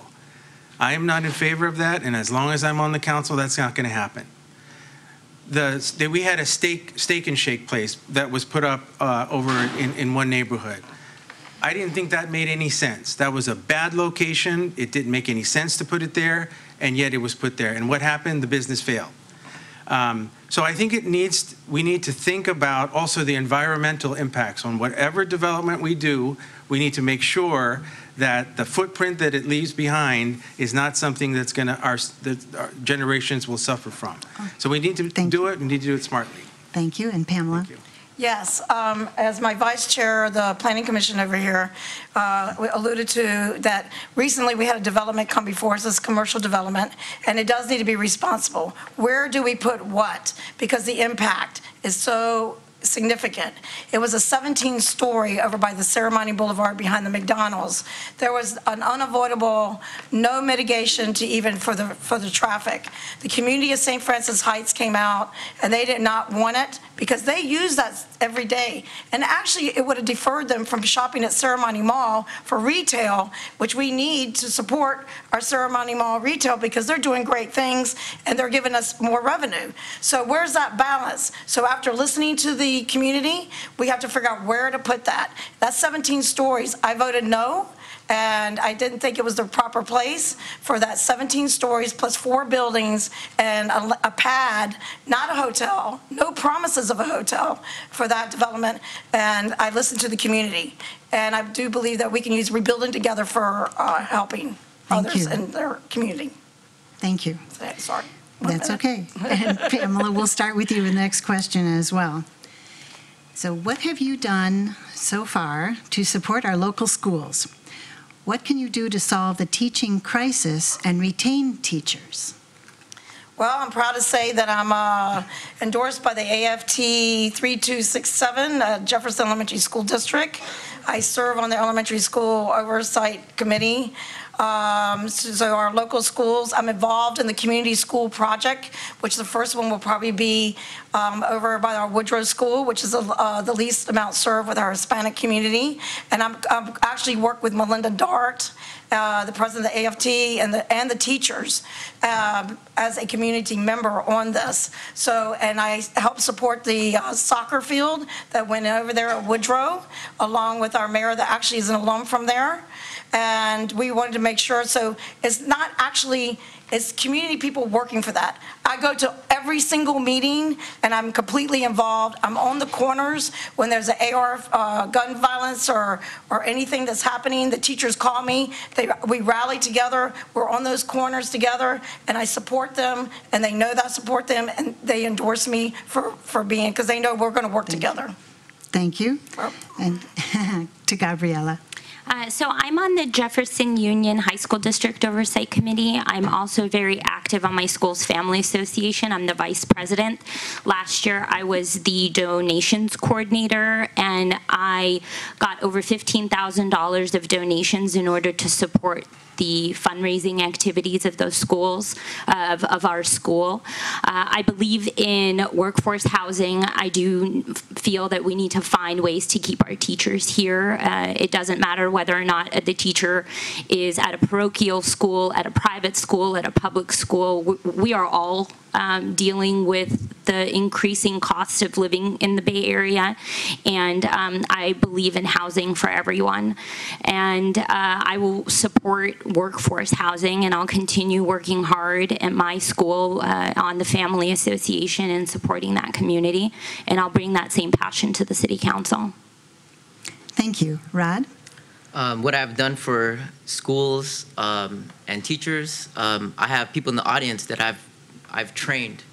S4: I am not in favor of that, and as long as I'm on the council, that's not going to happen. We had a steak and shake place that was put up over in one neighborhood. I didn't think that made any sense. That was a bad location. It didn't make any sense to put it there, and yet it was put there. And what happened? The business failed. So I think we need to think about also the environmental impacts on whatever development we do. We need to make sure that the footprint that it leaves behind is not something that's going to our generations will suffer from. So we need to do it. We need to do it smartly.
S2: Thank you. And Pamela?
S4: Thank you.
S6: Yes, as my vice chair, the planning commission over here alluded to, that recently we had a development come before us, this commercial development, and it does need to be responsible. Where do we put what? Because the impact is so significant. It was a 17-story over by the Ceremony Boulevard behind the McDonald's. There was an unavoidable no mitigation to even for the traffic. The community of St. Francis Heights came out and they did not want it because they use that every day. And actually it would have deferred them from shopping at Ceremony Mall for retail, which we need to support our Ceremony Mall retail because they're doing great things and they're giving us more revenue. So where's that balance? So after listening to the community, we have to figure out where to put that. That's 17 stories. I voted no, and I didn't think it was the proper place for that 17 stories plus 4 buildings and a pad, not a hotel, no promises of a hotel for that development. And I listened to the community, and I do believe that we can use Rebuilding Together for helping others in their community.
S2: Thank you.
S6: Sorry.
S2: That's okay. And Pamela, we'll start with you in the next question as well. So what have you done so far to support our local schools? What can you do to solve the teaching crisis and retain teachers?
S6: Well, I'm proud to say that I'm endorsed by the AFT 3267 Jefferson Elementary School District. I serve on the Elementary School Oversight Committee. So our local schools, I'm involved in the Community School Project, which the first one will probably be over by our Woodrow School, which is the least amount served with our Hispanic community. And I'm actually work with Melinda Dart, the president of the AFT, and the teachers as a community member on this. So, and I help support the soccer field that went over there at Woodrow, along with our mayor that actually is an alum from there. And we wanted to make sure, so it's not actually, it's community people working for that. I go to every single meeting and I'm completely involved. I'm on the corners when there's an AR gun violence or anything that's happening. The teachers call me, we rally together, we're on those corners together, and I support them, and they know that I support them, and they endorse me for being, because they know we're gonna work together.
S2: Thank you. And to Gabriella.
S3: So I'm on the Jefferson Union High School District Oversight Committee. I'm also very active on my school's family association. I'm the vice president. Last year, I was the donations coordinator, and I got over $15,000 of donations in order to support the fundraising activities of those schools, of our school. I believe in workforce housing. I do feel that we need to find ways to keep our teachers here. It doesn't matter whether or not the teacher is at a parochial school, at a private school, at a public school. We are all dealing with the increasing cost of living in the Bay Area, and I believe in housing for everyone. And I will support workforce housing, and I'll continue working hard at my school on the Family Association and supporting that community, and I'll bring that same passion to the City Council.
S2: Thank you. Rod?
S5: What I've done for schools and teachers, I have people in the audience that I've trained.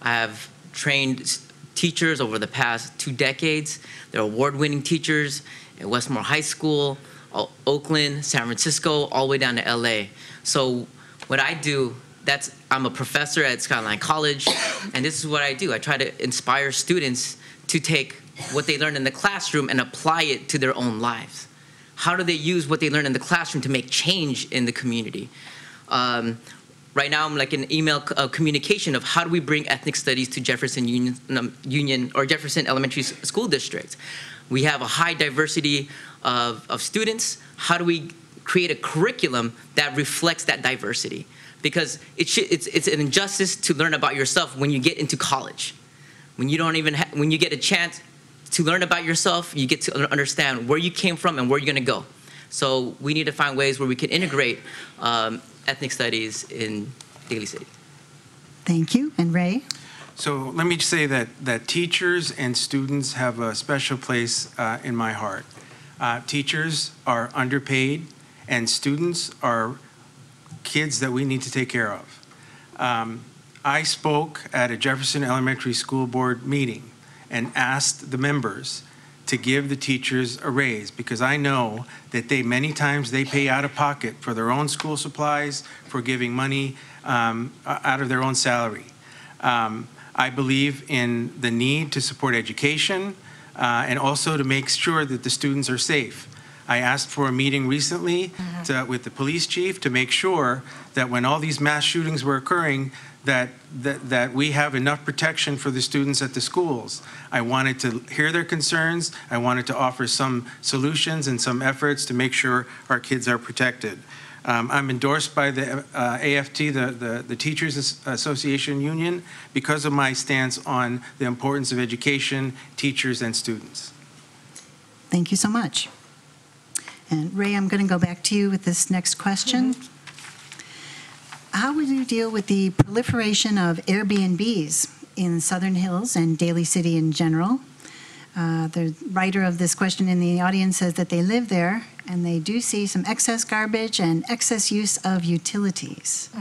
S5: I have trained teachers over the past 2 decades. They're award-winning teachers at Westmore High School, Oakland, San Francisco, all the way down to LA. So what I do, I'm a professor at Skyline College, and this is what I do. I try to inspire students to take what they learn in the classroom and apply it to their own lives. How do they use what they learn in the classroom to make change in the community? Right now, I'm like an email communication of how do we bring ethnic studies to Jefferson Union or Jefferson Elementary School District. We have a high diversity of students. How do we create a curriculum that reflects that diversity? Because it's an injustice to learn about yourself when you get into college. When you don't even when you get a chance to learn about yourself, you get to understand where you came from and where you're going to go. So we need to find ways where we can integrate ethnic studies in Daly City.
S2: Thank you. And Ray?
S4: So let me just say that teachers and students have a special place in my heart. Teachers are underpaid, and students are kids that we need to take care of. I spoke at a Jefferson Elementary School Board meeting and asked the members to give the teachers a raise, because I know that many times they pay out of pocket for their own school supplies, for giving money out of their own salary. I believe in the need to support education and also to make sure that the students are safe. I asked for a meeting recently with the police chief to make sure that when all these mass shootings were occurring, that we have enough protection for the students at the schools. I wanted to hear their concerns. I wanted to offer some solutions and some efforts to make sure our kids are protected. I'm endorsed by the AFT, the Teachers Association Union, because of my stance on the importance of education, teachers, and students.
S2: Thank you so much. And Ray, I'm going to go back to you with this next question. How would you deal with the proliferation of Airbnbs in Southern Hills and Daly City in general? The writer of this question in the audience says that they live there and they do see some excess garbage and excess use of utilities.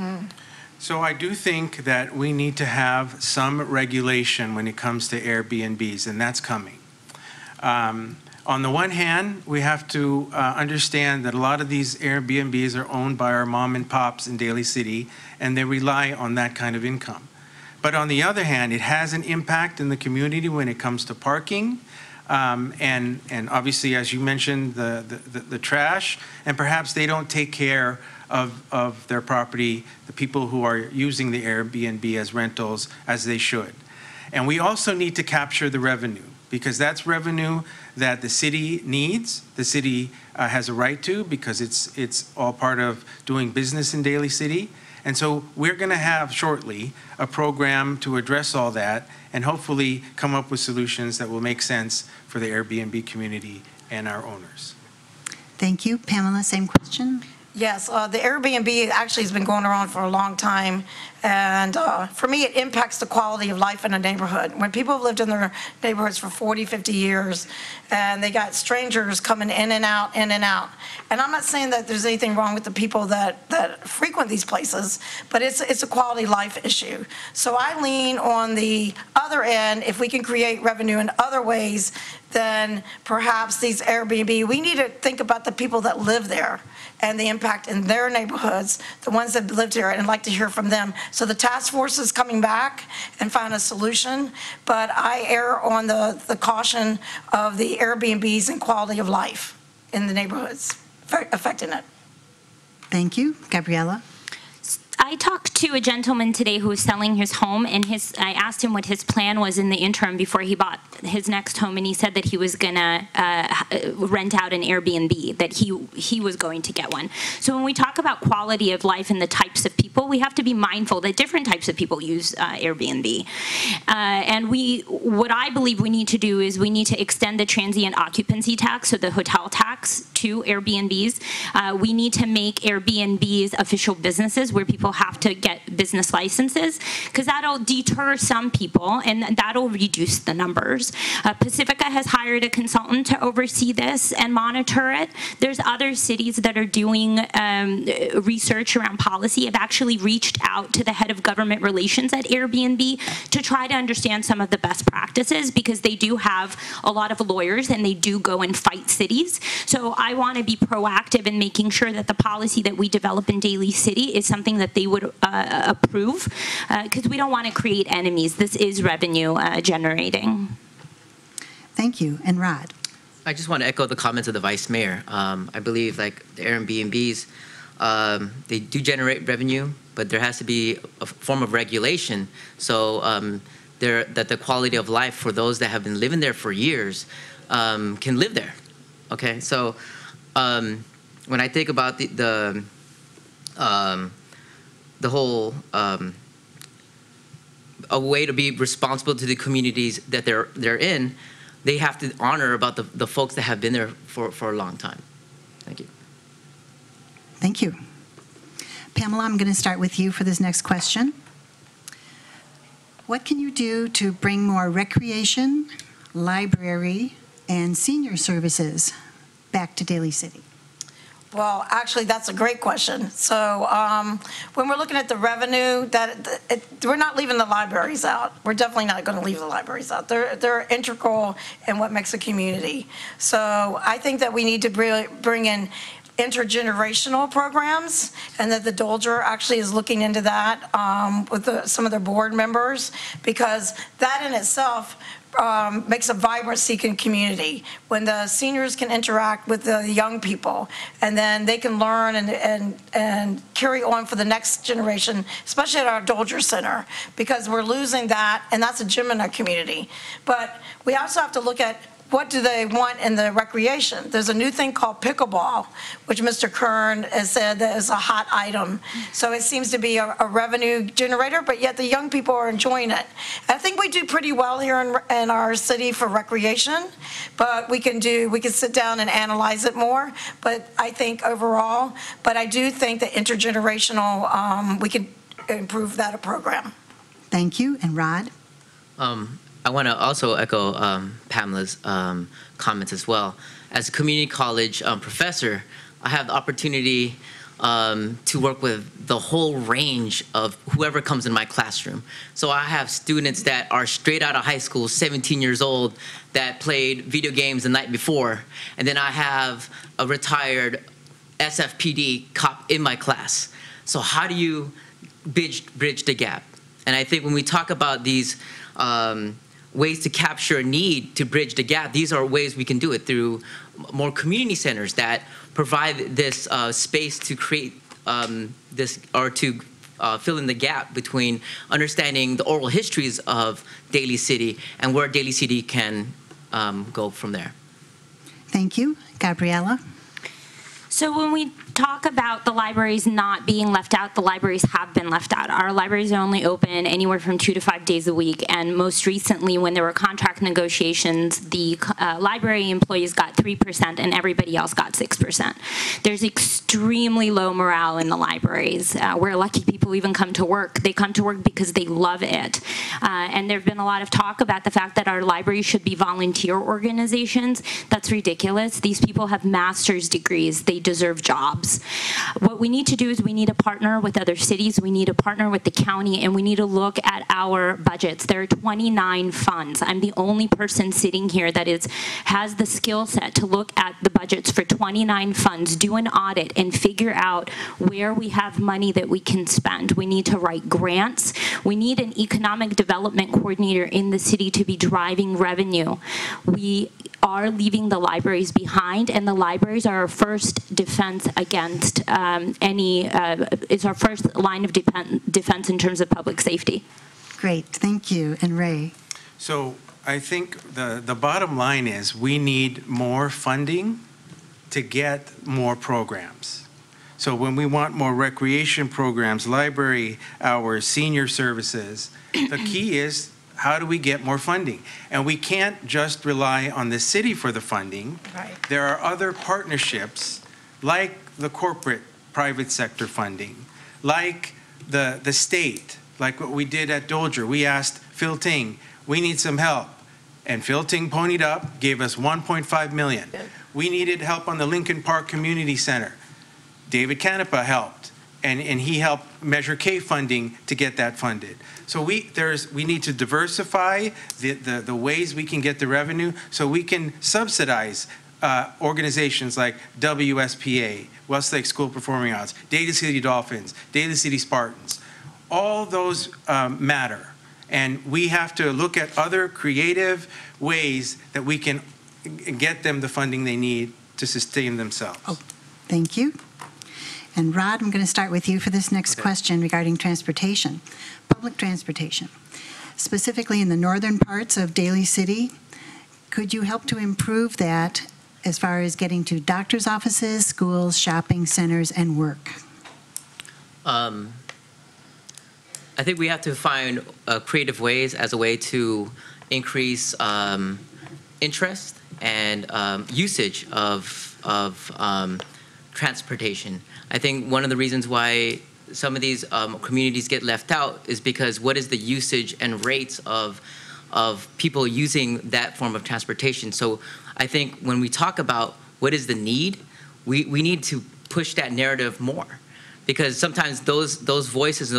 S4: So I do think that we need to have some regulation when it comes to Airbnbs, and that's coming. On the one hand, we have to understand that a lot of these Airbnbs are owned by our mom and pops in Daly City, and they rely on that kind of income. But on the other hand, it has an impact in the community when it comes to parking, and obviously, as you mentioned, the trash, and perhaps they don't take care of their property, the people who are using the Airbnb as rentals, as they should. And we also need to capture the revenue, because that's revenue that the city needs. The city has a right to, because it's all part of doing business in Daly City. And so we're going to have shortly a program to address all that and hopefully come up with solutions that will make sense for the Airbnb community and our owners.
S2: Thank you. Pamela, same question.
S6: Yes, the Airbnb actually has been going around for a long time, and for me, it impacts the quality of life in a neighborhood. When people have lived in their neighborhoods for 40, 50 years, and they got strangers coming in and out, and I'm not saying that there's anything wrong with the people that frequent these places, but it's a quality life issue. So I lean on the other other end, if we can create revenue in other ways, then perhaps these Airbnb, we need to think about the people that live there and the impact in their neighborhoods, the ones that lived here, and I'd like to hear from them. So the task force is coming back and find a solution, but I err on the caution of the Airbnbs and quality of life in the neighborhoods affecting it.
S2: Thank you. Gabriella?
S3: I talked to a gentleman today who was selling his home, and I asked him what his plan was in the interim before he bought his next home, and he said that he was going to rent out an Airbnb, that he was going to get one. So when we talk about quality of life and the types of people, we have to be mindful that different types of people use Airbnb. And what I believe we need to do is we need to extend the transient occupancy tax, so the hotel tax, to Airbnbs. We need to make Airbnbs official businesses where people have to get business licenses, because that'll deter some people and that'll reduce the numbers. Pacifica has hired a consultant to oversee this and monitor it. There's other cities that are doing research around policy. Have actually reached out to the head of government relations at Airbnb to try to understand some of the best practices, because they do have a lot of lawyers and they do go and fight cities. So I want to be proactive in making sure that the policy that we develop in Daly City is something that they would approve, because we don't want to create enemies. This is revenue generating.
S2: Thank you. And Rod?
S5: I just want to echo the comments of the Vice Mayor. I believe like the Airbnbs, they do generate revenue, but there has to be a form of regulation so that the quality of life for those that have been living there for years can live there. Okay, so when I think about the whole a way to be responsible to the communities that they're in, they have to honor about the folks that have been there for a long time. Thank you.
S2: Thank you. Pamela, I'm going to start with you for this next question. What can you do to bring more recreation, library, and senior services back to Daly City?
S6: Well, actually, that's a great question. So when we're looking at the revenue, we're not leaving the libraries out. We're definitely not going to leave the libraries out. They're integral in what makes a community. So I think that we need to bring in intergenerational programs, and that the Dolger actually is looking into that with some of their board members, because that in itself makes a vibrant-seeking community when the seniors can interact with the young people, and then they can learn and carry on for the next generation, especially at our Dolger Center, because we're losing that, and that's a gym in our community. But we also have to look at what do they want in the recreation. There's a new thing called pickleball, which Mr. Kern has said that is a hot item. So it seems to be a revenue generator, but yet the young people are enjoying it. I think we do pretty well here in our city for recreation, but we can sit down and analyze it more. But I think overall, but I do think that intergenerational, we can improve that program.
S2: Thank you. And Rod?
S5: I want to also echo Pamela's comments as well. As a community college professor, I have the opportunity to work with the whole range of whoever comes in my classroom. So I have students that are straight out of high school, 17 years old, that played video games the night before. And then I have a retired SFPD cop in my class. So how do you bridge the gap? And I think when we talk about these ways to capture a need to bridge the gap, these are ways we can do it through more community centers that provide this space to create this, or to fill in the gap between understanding the oral histories of Daly City and where Daly City can go from there.
S2: Thank you. Gabriella?
S3: So when we talk about the libraries not being left out, the libraries have been left out. Our libraries are only open anywhere from 2 to 5 days a week, and most recently when there were contract negotiations, the library employees got 3% and everybody else got 6%. There's extremely low morale in the libraries. We're lucky people even come to work. They come to work because they love it. And there's been a lot of talk about the fact that our libraries should be volunteer organizations. That's ridiculous. These people have master's degrees. They deserve jobs. jobs. What we need to do is we need to partner with other cities, we need to partner with the county, and we need to look at our budgets. There are 29 funds. I'm the only person sitting here that has the skill set to look at the budgets for 29 funds, do an audit, and figure out where we have money that we can spend. We need to write grants. We need an economic development coordinator in the city to be driving revenue. We are leaving the libraries behind, and the libraries are our first defense against is our first line of defense in terms of public safety.
S2: Great, thank you. And Ray?
S4: So I think the bottom line is we need more funding to get more programs. So when we want more recreation programs, library hours, senior services, the key is how do we get more funding? And we can't just rely on the city for the funding.
S6: Right.
S4: There are other partnerships like the corporate private sector funding, like the state, like what we did at Dolger. We asked Phil Ting, we need some help. And Phil Ting ponied up, gave us $1.5 million. We needed help on the Lincoln Park Community Center. David Canepa helped, and he helped Measure K funding to get that funded. So we need to diversify the ways we can get the revenue so we can subsidize organizations like WSPA, Westlake School Performing Arts, Daly City Dolphins, Daly City Spartans. All those matter. And we have to look at other creative ways that we can get them the funding they need to sustain themselves.
S2: Oh, thank you. And Rod, I'm going to start with you for this next question regarding transportation, public transportation. Specifically in the northern parts of Daly City, could you help to improve that as far as getting to doctor's offices, schools, shopping centers, and work?
S5: I think we have to find creative ways as a way to increase interest and usage of transportation. I think one of the reasons why some of these communities get left out is because what is the usage and rates of people using that form of transportation? So I think when we talk about what is the need, we need to push that narrative more, because sometimes those voices,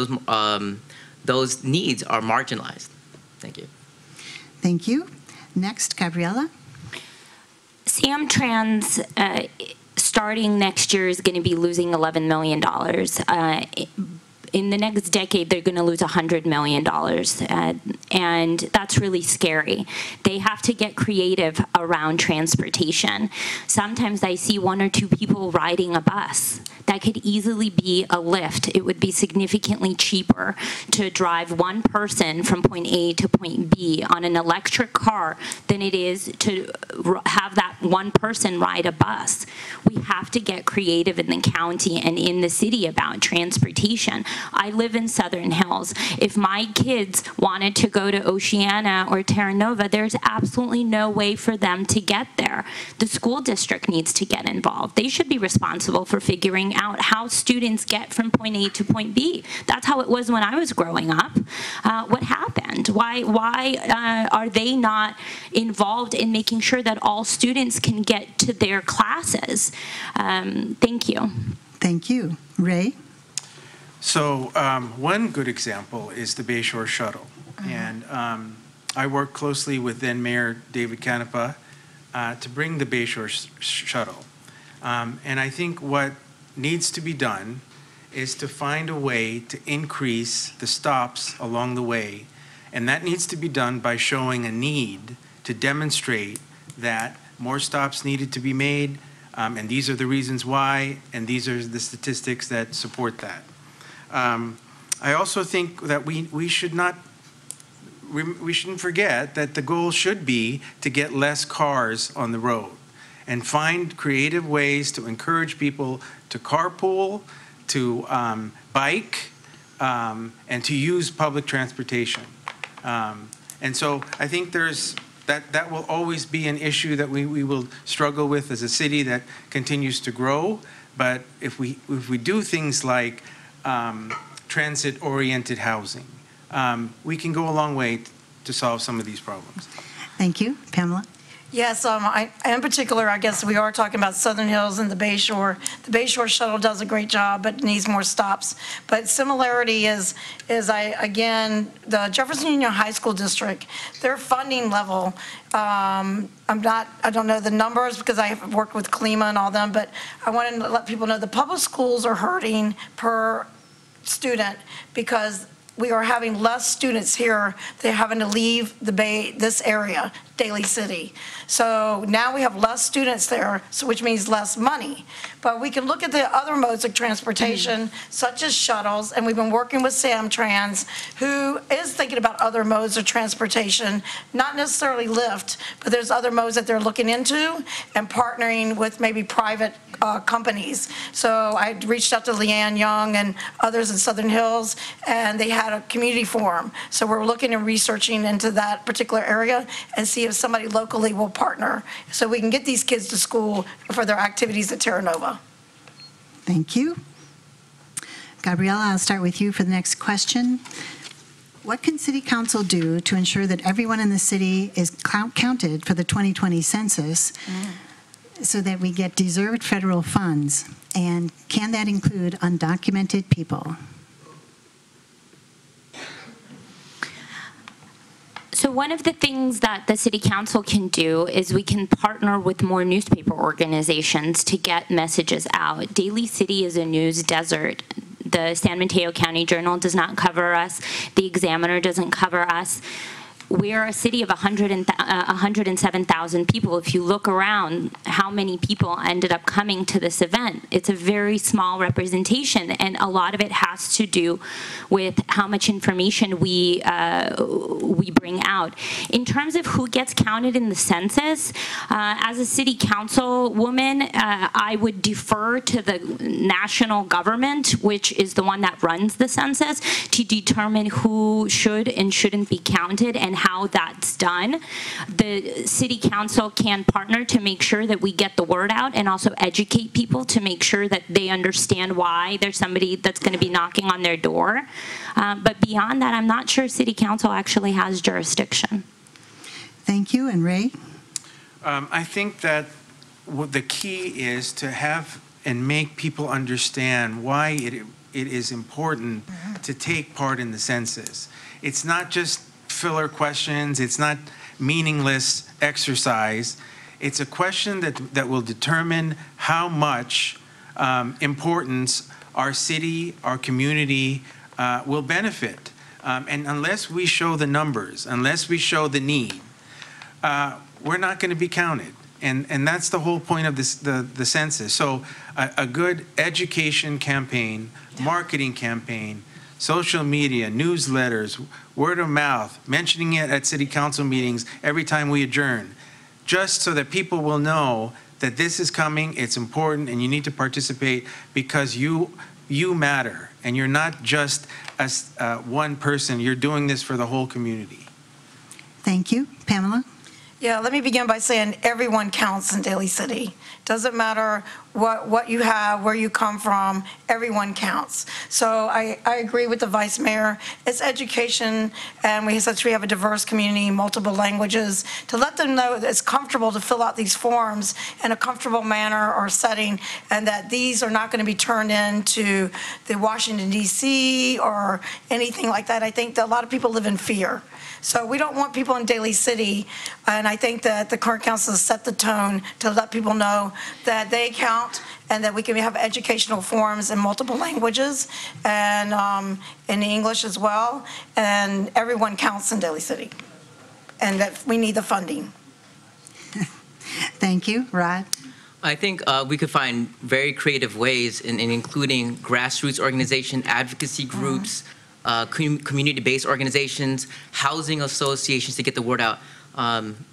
S5: those needs are marginalized. Thank you.
S2: Thank you. Next, Gabriella.
S3: Samtrans starting next year is going to be losing $11 million. In the next decade, they're going to lose $100 million, and that's really scary. They have to get creative around transportation. Sometimes I see one or two people riding a bus. That could easily be a lift. It would be significantly cheaper to drive one person from point A to point B on an electric car than it is to have that one person ride a bus. We have to get creative in the county and in the city about transportation. I live in Southern Hills. If my kids wanted to go to Oceana or Terra Nova, there's absolutely no way for them to get there. The school district needs to get involved. They should be responsible for figuring out how students get from point A to point B. That's how it was when I was growing up. What happened? Why are they not involved in making sure that all students can get to their classes? Thank you.
S2: Thank you. Ray?
S4: So one good example is the Bayshore Shuttle. And I worked closely with then Mayor David Canepa to bring the Bayshore Shuttle. And I think what needs to be done is to find a way to increase the stops along the way. And that needs to be done by showing a need to demonstrate that more stops needed to be made, and these are the reasons why, and these are the statistics that support that. I also think that we shouldn't forget that the goal should be to get less cars on the road and find creative ways to encourage people to carpool, to bike, and to use public transportation. And so I think that will always be an issue that we will struggle with as a city that continues to grow. But if we do things like transit-oriented housing, we can go a long way to solve some of these problems.
S2: Thank you. Pamela?
S6: Yes, in particular, I guess we are talking about Southern Hills and the Bay Shore. The Bay Shore shuttle does a great job, but needs more stops. But similarity is again, the Jefferson Union High School District, their funding level, I don't know the numbers because I have worked with CLEMA and all them, but I wanted to let people know the public schools are hurting per student because we are having less students here. They're having to leave the Bay, this area, Daly City. So now we have less students there, so which means less money. But we can look at the other modes of transportation, such as shuttles, and we've been working with Samtrans, who is thinking about other modes of transportation, not necessarily Lyft, but there's other modes that they're looking into and partnering with maybe private companies. So I reached out to Leanne Young and others in Southern Hills, and they had a community forum. So we're looking and researching into that particular area and see if somebody locally will partner so we can get these kids to school for their activities at Terra Nova.
S2: Thank you. Gabriella, I'll start with you for the next question. What can City Council do to ensure that everyone in the city is counted for the 2020 census so that we get deserved federal funds? And can that include undocumented people?
S3: So one of the things that the City Council can do is we can partner with more newspaper organizations to get messages out. Daly City is a news desert. The San Mateo County Journal does not cover us. The Examiner doesn't cover us. We are a city of 107,000 people. If you look around how many people ended up coming to this event, it's a very small representation, and a lot of it has to do with how much information we bring out. In terms of who gets counted in the census, as a city councilwoman, I would defer to the national government, which is the one that runs the census, to determine who should and shouldn't be counted and how that's done. The City Council can partner to make sure that we get the word out and also educate people to make sure that they understand why there's somebody that's going to be knocking on their door. But beyond that, I'm not sure City Council actually has jurisdiction.
S2: Thank you. And Ray?
S4: I think that the key is to have and make people understand why it is important to take part in the census. It's not just filler questions. It's not meaningless exercise. It's a question that will determine how much importance our city, our community will benefit. And unless we show the numbers, unless we show the need, we're not going to be counted. And that's the whole point of this, the census. So a good education campaign, marketing campaign, social media, newsletters, word of mouth, mentioning it at city council meetings every time we adjourn, just so that people will know that this is coming, it's important, and you need to participate because you matter, and you're not just one person, you're doing this for the whole community.
S2: Thank you. Pamela?
S6: Yeah, let me begin by saying everyone counts in Daly City. Doesn't matter what you have, where you come from, everyone counts. So I agree with the Vice Mayor. It's education, and since we have a diverse community, multiple languages, to let them know that it's comfortable to fill out these forms in a comfortable manner or setting, and that these are not going to be turned into the Washington, D.C. or anything like that. I think that a lot of people live in fear. So we don't want people in Daly City, and I think that the current council has set the tone to let people know that they count and that we can have educational forums in multiple languages and in English as well, and everyone counts in Daly City, and that we need the funding.
S2: Thank you. Rod?
S5: I think we could find very creative ways in including grassroots organization, advocacy groups, community-based organizations, housing associations to get the word out.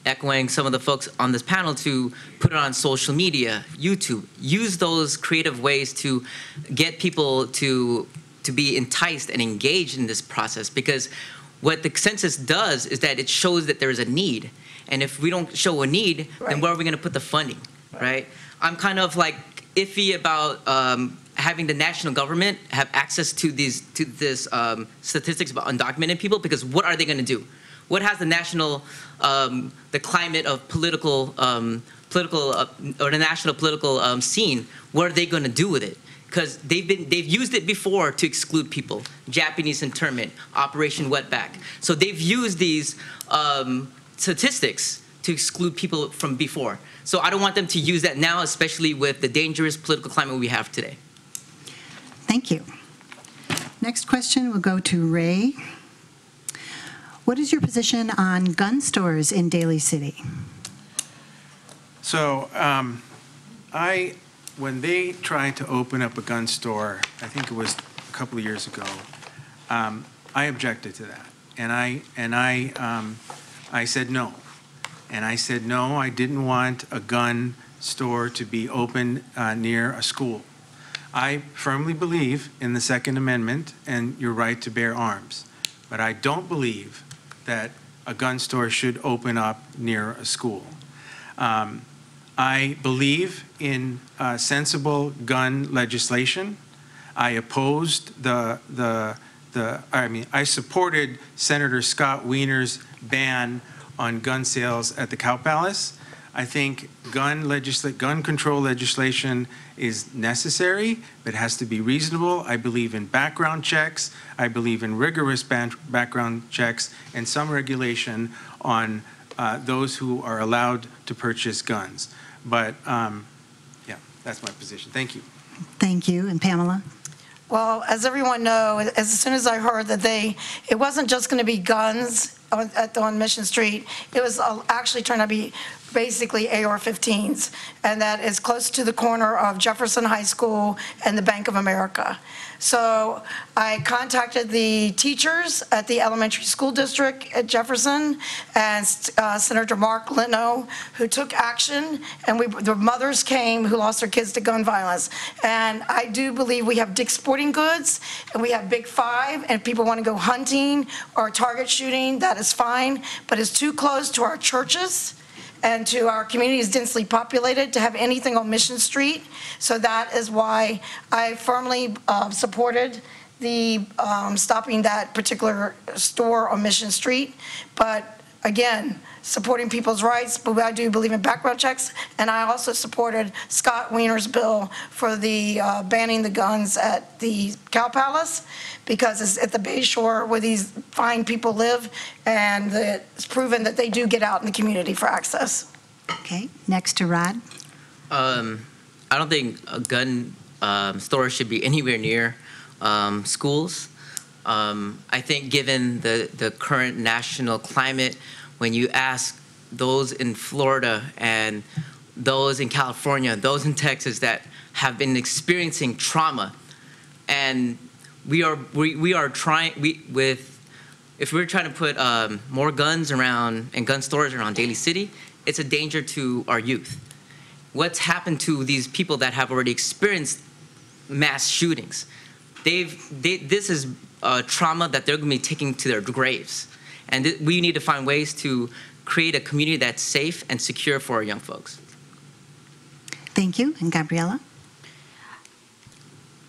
S5: Echoing some of the folks on this panel to put it on social media, YouTube, use those creative ways to get people to be enticed and engaged in this process, because what the census does is that it shows that there is a need. And if we don't show a need, then where are we going to put the funding, right? I'm kind of like iffy about having the national government have access to this statistics about undocumented people, because what are they going to do? What has the national, the climate of political, or the national political scene? What are they going to do with it? Because they've used it before to exclude people. Japanese internment, Operation Wetback. So they've used these statistics to exclude people from before. So I don't want them to use that now, especially with the dangerous political climate we have today.
S2: Thank you. Next question will go to Ray. What is your position on gun stores in Daly City?
S4: So when they tried to open up a gun store, I think it was a couple of years ago, I objected to that. And I said no. And I said no, I didn't want a gun store to be open near a school. I firmly believe in the Second Amendment and your right to bear arms. But I don't believe that a gun store should open up near a school. I believe in sensible gun legislation. I opposed I supported Senator Scott Wiener's ban on gun sales at the Cow Palace. I think gun control legislation is necessary, but has to be reasonable. I believe in background checks. I believe in rigorous background checks and some regulation on those who are allowed to purchase guns. But yeah, that's my position. Thank you.
S2: Thank you. And Pamela?
S6: Well, as everyone knows, as soon as I heard that it wasn't just going to be guns on Mission Street, it was actually trying to be basically AR-15s, and that is close to the corner of Jefferson High School and the Bank of America. So I contacted the teachers at the elementary school district at Jefferson and Senator Mark Leno, who took action, and the mothers came who lost their kids to gun violence. And I do believe we have Dick's Sporting Goods, and we have Big Five, and if people want to go hunting or target shooting, that is fine, but it's too close to our churches and to our communities densely populated to have anything on Mission Street. So that is why I firmly supported the stopping that particular store on Mission Street. But again, supporting people's rights, but I do believe in background checks, and I also supported Scott Wiener's bill for the banning the guns at the Cow Palace, because it's at the Bay Shore where these fine people live, and it's proven that they do get out in the community for access.
S2: Okay, next to Rod.
S5: I don't think a gun store should be anywhere near schools. I think given the current national climate, when you ask those in Florida and those in California, those in Texas that have been experiencing trauma, and we are trying, if we're trying to put more guns around and gun stores around Daly City, it's a danger to our youth. What's happened to these people that have already experienced mass shootings? This is trauma that they're going to be taking to their graves. And we need to find ways to create a community that's safe and secure for our young folks.
S2: Thank you. And Gabriella?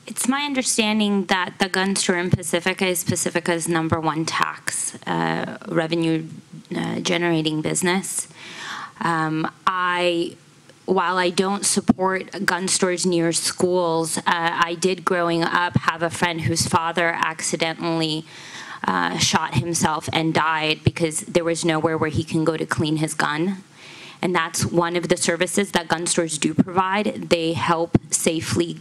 S3: It's my understanding that the gun store in Pacifica is Pacifica's #1 tax revenue generating business. While I don't support gun stores near schools, I did growing up have a friend whose father accidentally shot himself and died because there was nowhere where he can go to clean his gun. And that's one of the services that gun stores do provide. They help safely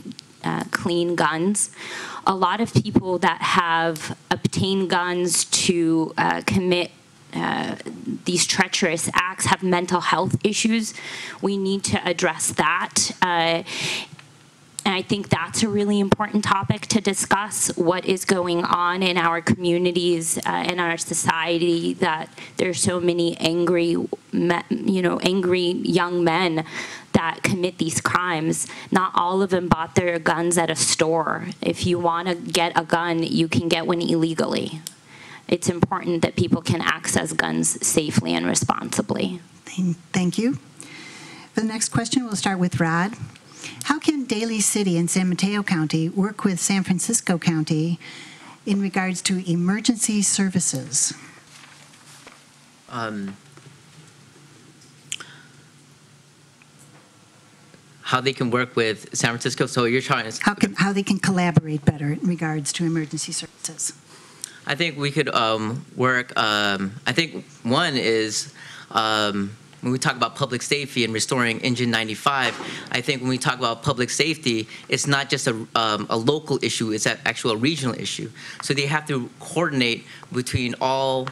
S3: clean guns. A lot of people that have obtained guns to commit these treacherous acts have mental health issues. We need to address that. And I think that's a really important topic to discuss, what is going on in our communities, in our society, that there's so many angry young men that commit these crimes. Not all of them bought their guns at a store. If you want to get a gun, you can get one illegally. It's important that people can access guns safely and responsibly.
S2: Thank you. For the next question, we'll start with Rod. How can Daly City and San Mateo County work with San Francisco County in regards to emergency services?
S5: How they can work with San Francisco. So you're trying to...
S2: How they can collaborate better in regards to emergency services?
S5: I think we could work. I think one is when we talk about public safety and restoring Engine 95. I think when we talk about public safety, it's not just a local issue; it's an actual regional issue. So they have to coordinate between all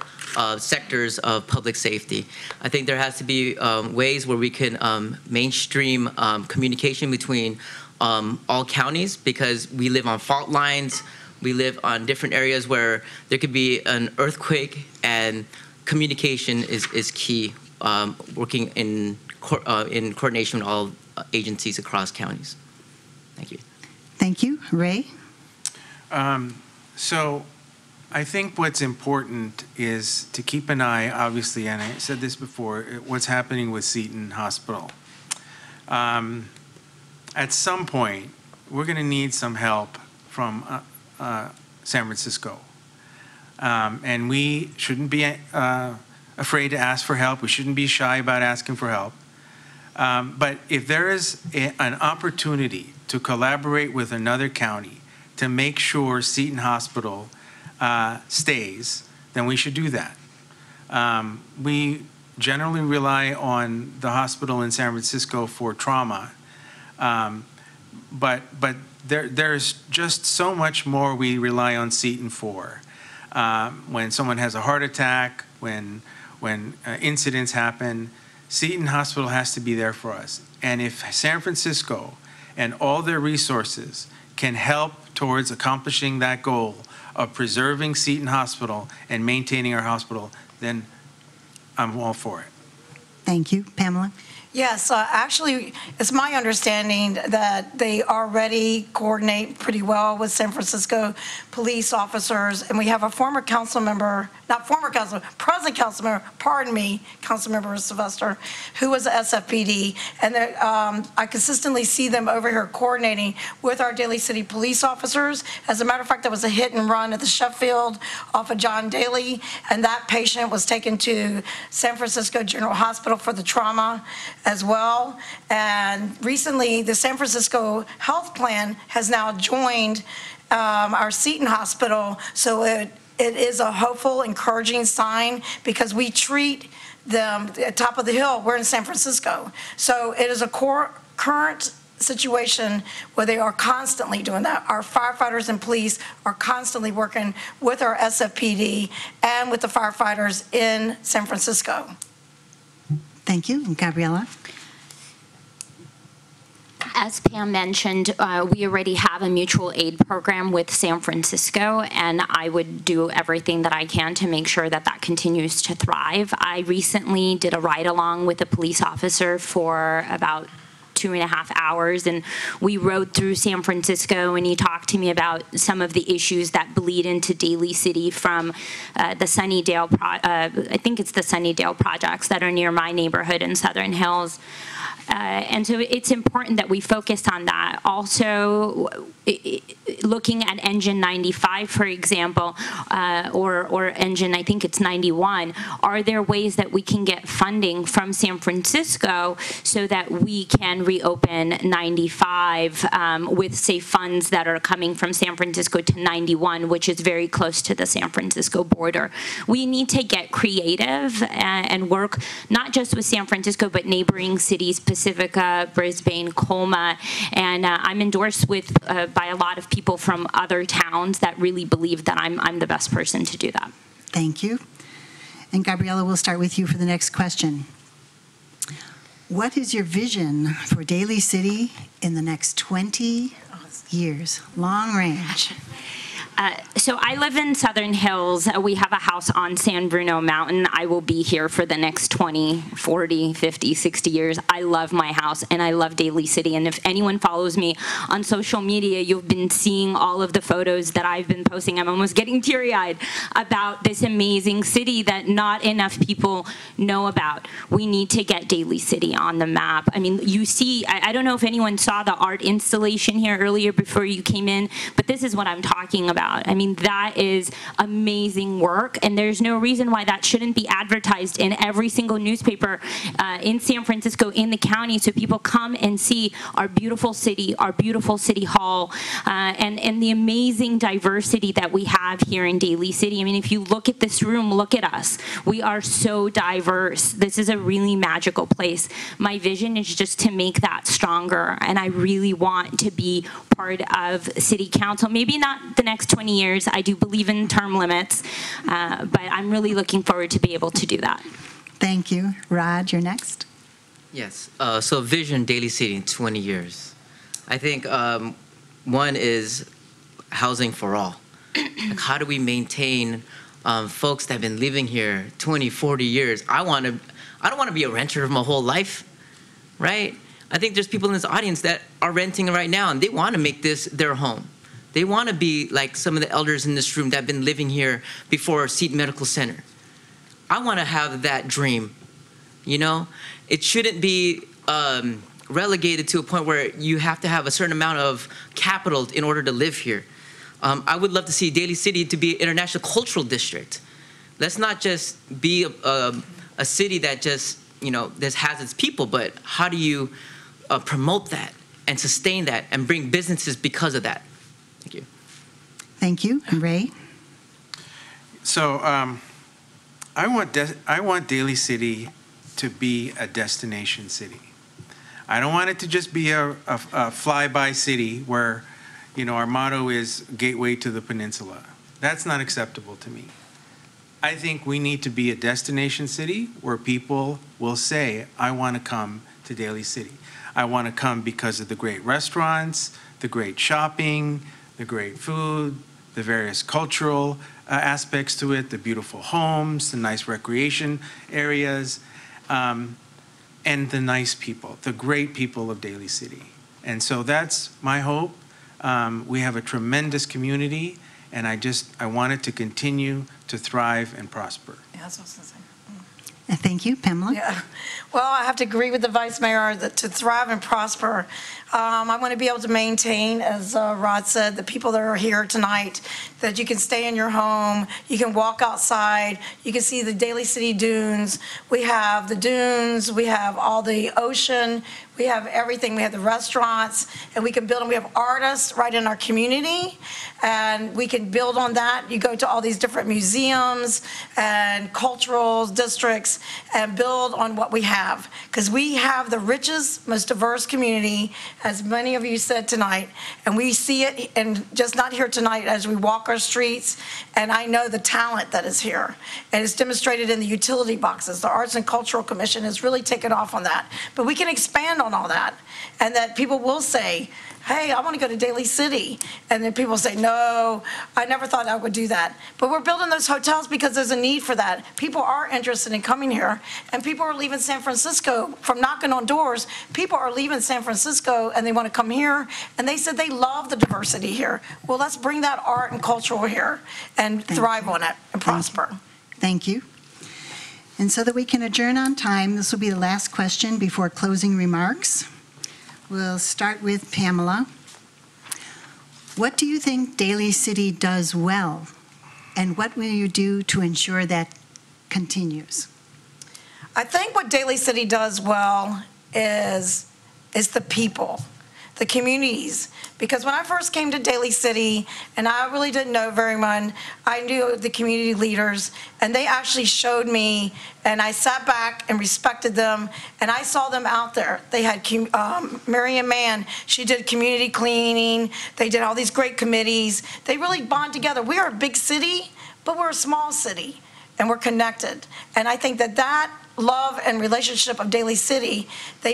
S5: sectors of public safety. I think there has to be ways where we can mainstream communication between all counties, because we live on fault lines. We live on different areas where there could be an earthquake, and communication is key, working in coordination with all agencies across counties. Thank you.
S2: Thank you. Ray?
S4: So I think what's important is to keep an eye, obviously, and I said this before, what's happening with Seton Hospital. At some point, we're going to need some help from San Francisco. And we shouldn't be afraid to ask for help. We shouldn't be shy about asking for help. But if there is an opportunity to collaborate with another county to make sure Seton Hospital stays, then we should do that. We generally rely on the hospital in San Francisco for trauma, but there's just so much more we rely on Seton for. When someone has a heart attack, when incidents happen, Seton Hospital has to be there for us. And if San Francisco and all their resources can help towards accomplishing that goal of preserving Seton Hospital and maintaining our hospital, then I'm all for it.
S2: Thank you. Pamela?
S6: Yes, actually, it's my understanding that they already coordinate pretty well with San Francisco police officers, and we have a former council member, not former council, present council member, pardon me, Councilmember Sylvester, who was a SFPD, and I consistently see them over here coordinating with our Daly City police officers. As a matter of fact, there was a hit and run at the Sheffield off of John Daly, and that patient was taken to San Francisco General Hospital for the trauma as well. And recently, the San Francisco Health Plan has now joined our Seton Hospital, so it is a hopeful, encouraging sign, because we treat them at top of the hill. We're in San Francisco. So it is a current situation where they are constantly doing that. Our firefighters and police are constantly working with our SFPD and with the firefighters in San Francisco.
S2: Thank you. And Gabriella?
S3: As Pam mentioned, we already have a mutual aid program with San Francisco, and I would do everything that I can to make sure that that continues to thrive. I recently did a ride-along with a police officer for about 2.5 hours, and we rode through San Francisco, and he talked to me about some of the issues that bleed into Daly City from the Sunnydale, I think it's the Sunnydale projects that are near my neighborhood in Southern Hills. And so it's important that we focus on that. Also, looking at Engine 95, for example, or Engine, I think it's 91, are there ways that we can get funding from San Francisco so that we can reopen 95 with, say, funds that are coming from San Francisco to 91, which is very close to the San Francisco border. We need to get creative and work not just with San Francisco, but neighboring cities, Pacifica, Brisbane, Colma, and I'm endorsed with by a lot of people from other towns that really believe that I'm the best person to do that.
S2: Thank you. And Gabriella, we'll start with you for the next question. What is your vision for Daly City in the next 20 years? Long range.
S3: So I live in Southern Hills. We have a house on San Bruno Mountain. I will be here for the next 20, 40, 50, 60 years. I love my house, and I love Daly City. And if anyone follows me on social media, you've been seeing all of the photos that I've been posting. I'm almost getting teary-eyed about this amazing city that not enough people know about. We need to get Daly City on the map. I mean, you see, I don't know if anyone saw the art installation here earlier before you came in, but this is what I'm talking about. I mean, that is amazing work, and there's no reason why that shouldn't be advertised in every single newspaper in San Francisco, in the county, so people come and see our beautiful city hall, and the amazing diversity that we have here in Daly City. I mean, if you look at this room, look at us. We are so diverse. This is a really magical place. My vision is just to make that stronger, and I really want to be part of City Council. Maybe not the next 20 years. I do believe in term limits, but I'm really looking forward to be able to do that.
S2: Thank you. Rod, you're next.
S5: Yes. So vision Daly City in 20 years. I think one is housing for all. Like, how do we maintain folks that have been living here 20, 40 years? I don't want to be a renter my whole life, right? I think there's people in this audience that are renting right now, and they want to make this their home. They want to be like some of the elders in this room that have been living here before Seton Medical Center. I want to have that dream, you know? It shouldn't be relegated to a point where you have to have a certain amount of capital in order to live here. I would love to see Daly City to be an international cultural district. Let's not just be a city that just, you know, that has its people, but how do you promote that and sustain that and bring businesses because of that? Thank you.
S2: Thank you. And Ray?
S4: So I want Daly City to be a destination city. I don't want it to just be a fly-by city where, you know, our motto is gateway to the peninsula. That's not acceptable to me. I think we need to be a destination city where people will say, I want to come to Daly City. I want to come because of the great restaurants, the great shopping, the great food, the various cultural aspects to it, the beautiful homes, the nice recreation areas, and the nice people, the great people of Daly City. And so that's my hope. We have a tremendous community, and I want it to continue to thrive and prosper.
S6: Yeah, that's what I was gonna say.
S2: Thank you. Pamela?
S6: Yeah. Well, I have to agree with the Vice Mayor that to thrive and prosper, I want to be able to maintain, as Rod said, the people that are here tonight, that you can stay in your home, you can walk outside, you can see the Daly City dunes. We have the dunes, we have all the ocean, we have everything. We have the restaurants, and we can build them. We have artists right in our community, and we can build on that. You go to all these different museums and cultural districts and build on what we have, because we have the richest, most diverse community, as many of you said tonight, and we see it, and just not here tonight as we walk our streets, and I know the talent that is here, and it's demonstrated in the utility boxes. The Arts and Cultural Commission has really taken off on that, but we can expand on all that, and that people will say, hey, I want to go to Daly City. And then people say, no, I never thought I would do that. But we're building those hotels because there's a need for that. People are interested in coming here, and people are leaving San Francisco from knocking on doors. People are leaving San Francisco, and they want to come here, and they said they love the diversity here. Well, let's bring that art and cultural here and thrive on it and prosper.
S2: Thank you. And so that we can adjourn on time, this will be the last question before closing remarks. We'll start with Pamela. What do you think Daly City does well, and what will you do to ensure that continues?
S6: I think what Daly City does well is the people, the communities. Because when I first came to Daly City, and I really didn't know very much, I knew the community leaders, and they actually showed me, and I sat back and respected them, and I saw them out there. They had Marian Mann, she did community cleaning, they did all these great committees. They really bond together. We are a big city, but we're a small city. and we're connected. And I think that love and relationship of Daly City,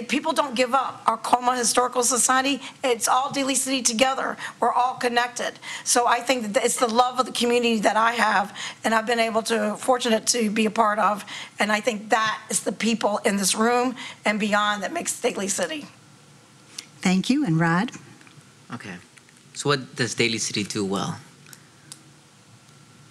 S6: people don't give up. Our Coma Historical Society, it's all Daly City together. We're all connected. So I think that it's the love of the community that I have, and I've been fortunate to be a part of. And I think that is the people in this room and beyond that makes Daly City.
S2: Thank you. And Rod?
S5: Okay. So what does Daly City do well?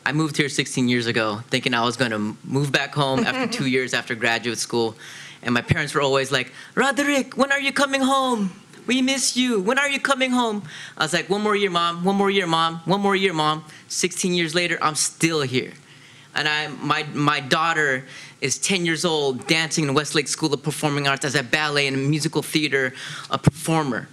S5: I moved here 16 years ago thinking I was going to move back home after 2 years after graduate school. And my parents were always like, Roderick, when are you coming home? We miss you. When are you coming home? I was like, one more year, Mom. One more year, Mom. One more year, Mom. 16 years later, I'm still here. And my daughter is 10 years old, dancing in Westlake School of Performing Arts as a ballet and musical theater performer.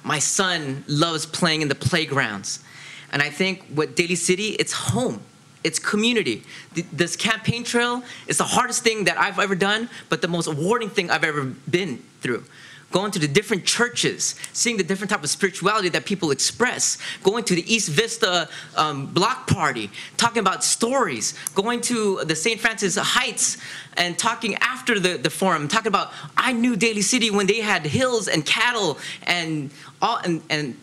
S5: My son loves playing in the playgrounds. And I think what Daly City, it's home. It's community. This campaign trail is the hardest thing that I've ever done, but the most rewarding thing I've ever been through. Going to the different churches, seeing the different type of spirituality that people express, going to the East Vista block party, talking about stories, going to the St. Francis Heights and talking after the forum, talking about, I knew Daly City when they had hills and cattle and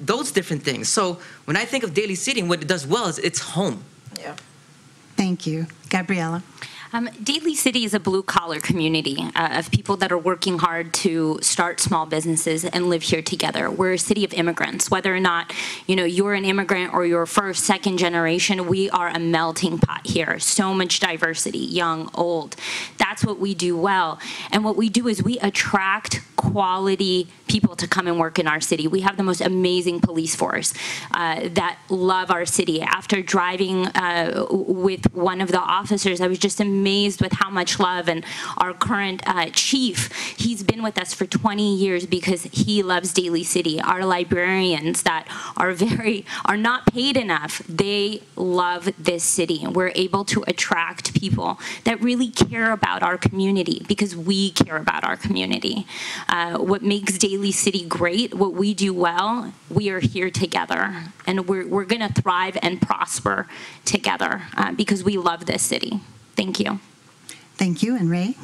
S5: those different things. So when I think of Daly City and what it does well is it's home.
S6: Yeah.
S2: Thank you. Gabriella?
S3: Daly City is a blue-collar community of people that are working hard to start small businesses and live here together. We're a city of immigrants. Whether or not, you're an immigrant or you're first, second generation, we are a melting pot here. So much diversity, young, old. That's what we do well. And what we do is we attract quality people to come and work in our city. We have the most amazing police force that love our city. After driving with one of the officers, I was just amazed with how much love, and our current chief, he's been with us for 20 years because he loves Daly City. Our librarians that are not paid enough, they love this city. And we're able to attract people that really care about our community because we care about our community. What makes Daly City great, what we do well, we are here together, and we're going to thrive and prosper together because we love this city. Thank you.
S2: Thank you. And Ray?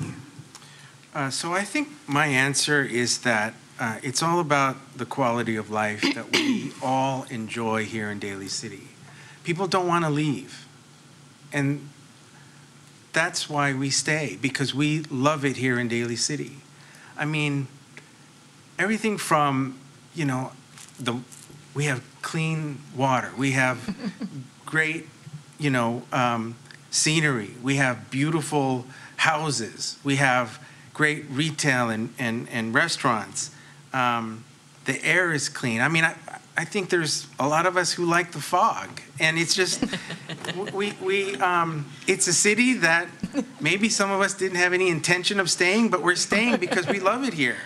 S4: So I think my answer is that it's all about the quality of life that we all enjoy here in Daly City. People don't want to leave, and that's why we stay, because we love it here in Daly City. I mean, everything from, we have clean water, we have great, scenery, we have beautiful houses, we have great retail and restaurants. The air is clean. I mean, I think there's a lot of us who like the fog, and it's just, it's a city that maybe some of us didn't have any intention of staying, but we're staying because we love it here.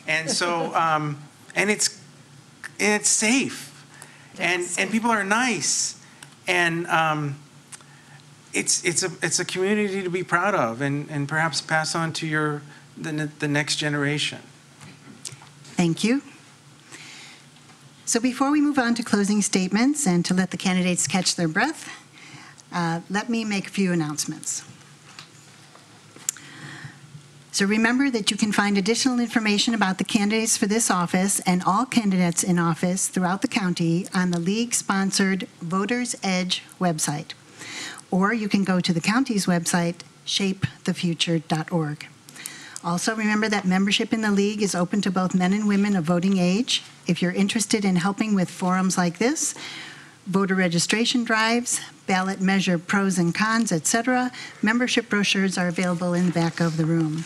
S4: And so, and it's safe, and people are nice, and it's a community to be proud of, and perhaps pass on to the next generation.
S2: Thank you. So before we move on to closing statements and to let the candidates catch their breath, let me make a few announcements. So remember that you can find additional information about the candidates for this office and all candidates in office throughout the county on the league-sponsored Voters Edge website. Or you can go to the county's website, shapethefuture.org. Also remember that membership in the league is open to both men and women of voting age. If you're interested in helping with forums like this, voter registration drives, ballot measure pros and cons, etc., membership brochures are available in the back of the room.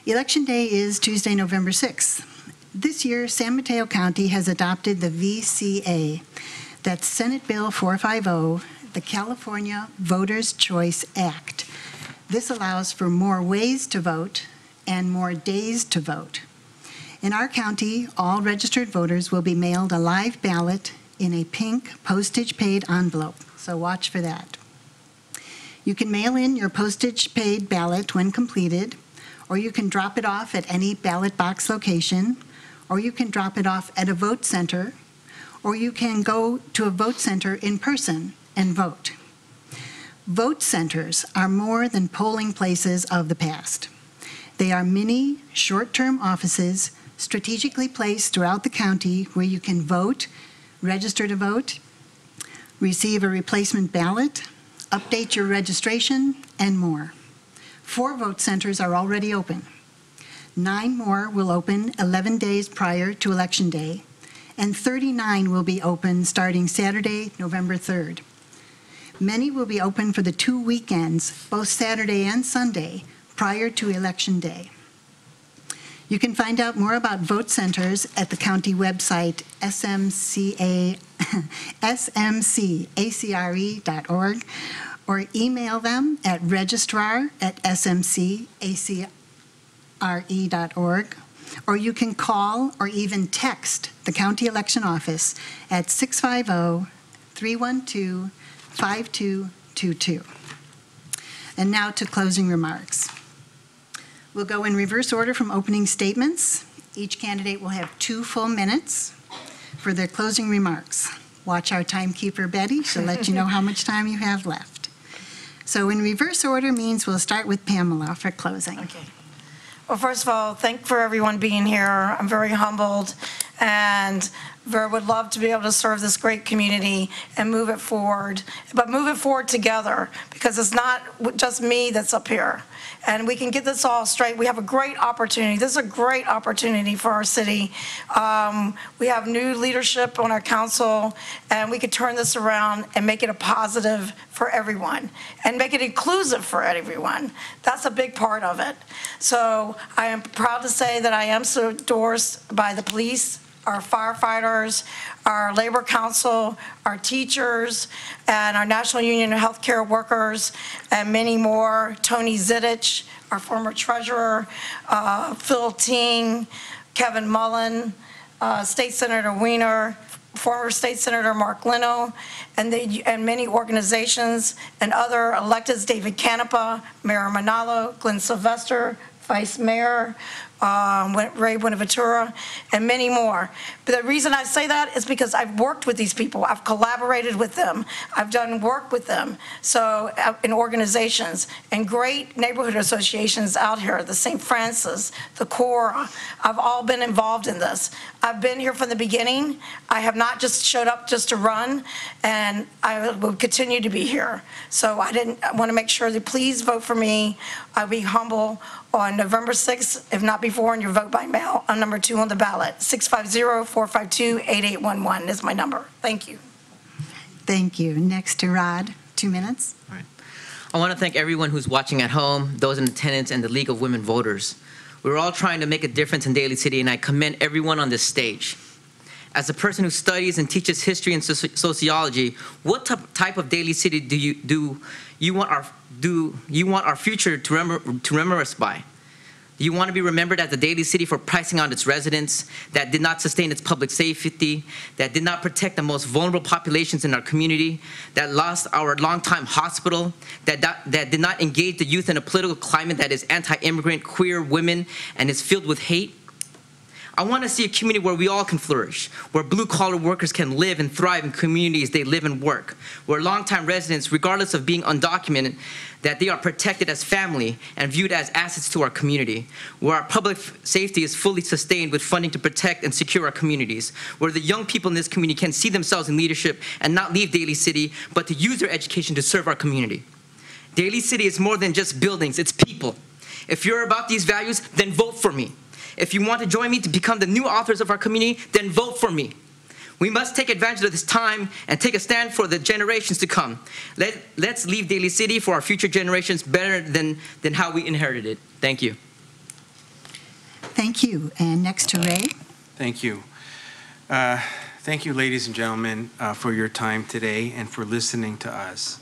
S2: Election Day is Tuesday, November 6th. This year, San Mateo County has adopted the VCA. That's Senate Bill 450, the California Voters' Choice Act. This allows for more ways to vote and more days to vote. In our county, all registered voters will be mailed a live ballot in a pink postage-paid envelope, so watch for that. You can mail in your postage-paid ballot when completed, or you can drop it off at any ballot box location, or you can drop it off at a vote center, or you can go to a vote center in person and vote. Vote centers are more than polling places of the past. They are mini, short-term offices strategically placed throughout the county where you can vote, register to vote, receive a replacement ballot, update your registration, and more. 4 vote centers are already open. 9 more will open 11 days prior to Election Day, and 39 will be open starting Saturday, November 3rd. Many will be open for the 2 weekends, both Saturday and Sunday, prior to Election Day. You can find out more about vote centers at the county website, smcacre.org, or email them at registrar@smcacre.org, or you can call or even text the county election office at 650-312-5222. And now to closing remarks. We'll go in reverse order from opening statements. Each candidate will have 2 full minutes for their closing remarks. Watch our timekeeper, Betty. She'll let you know how much time you have left. So in reverse order means we'll start with Pamela for closing.
S6: Okay. Well, first of all, thank for everyone being here. I'm very humbled and would love to be able to serve this great community and move it forward, but move it forward together, because it's not just me that's up here. And we can get this all straight. We have a great opportunity. This is a great opportunity for our city. We have new leadership on our council, and we could turn this around and make it a positive for everyone and make it inclusive for everyone. That's a big part of it. So I am proud to say that I am so endorsed by the police, our firefighters, our labor council, our teachers, and our National Union of Healthcare Workers, and many more. Tony Zidich, our former treasurer, Phil Ting, Kevin Mullen, State Senator Weiner, former State Senator Mark Leno, and many organizations and other electeds, David Canepa, Mayor Manalo, Glenn Sylvester, Vice Mayor, Ray Buenaventura, and many more. But the reason I say that is because I've worked with these people. I've collaborated with them. I've done work with them. So in organizations and great neighborhood associations out here, the St. Francis, the Cora, I've all been involved in this. I've been here from the beginning. I have not just showed up just to run, and I will continue to be here. So I want to make sure that please vote for me. I'll be humble on November 6th, if not before, and you vote by mail on number 2 on the ballot. 650-452-8811 is my number. Thank you.
S2: Thank you. Next to Rod, 2 minutes.
S5: All right. I want to thank everyone who's watching at home, those in attendance, and the League of Women Voters. We're all trying to make a difference in Daly City, and I commend everyone on this stage. As a person who studies and teaches history and sociology, what type of Daly City do you want our future to remember us by? Do you want to be remembered as the Daly City for pricing out its residents, that did not sustain its public safety, that did not protect the most vulnerable populations in our community, that lost our longtime hospital, that did not engage the youth in a political climate that is anti-immigrant, queer, women, and is filled with hate? I want to see a community where we all can flourish, where blue-collar workers can live and thrive in communities they live and work, where longtime residents, regardless of being undocumented, that they are protected as family and viewed as assets to our community, where our public safety is fully sustained with funding to protect and secure our communities, where the young people in this community can see themselves in leadership and not leave Daly City, but to use their education to serve our community. Daly City is more than just buildings, it's people. If you're about these values, then vote for me. If you want to join me to become the new authors of our community, then vote for me. We must take advantage of this time and take a stand for the generations to come. Let's leave Daly City for our future generations better than how we inherited it. Thank you.
S2: Thank you. And next to Ray.
S4: Thank you. Thank you, ladies and gentlemen, for your time today and for listening to us.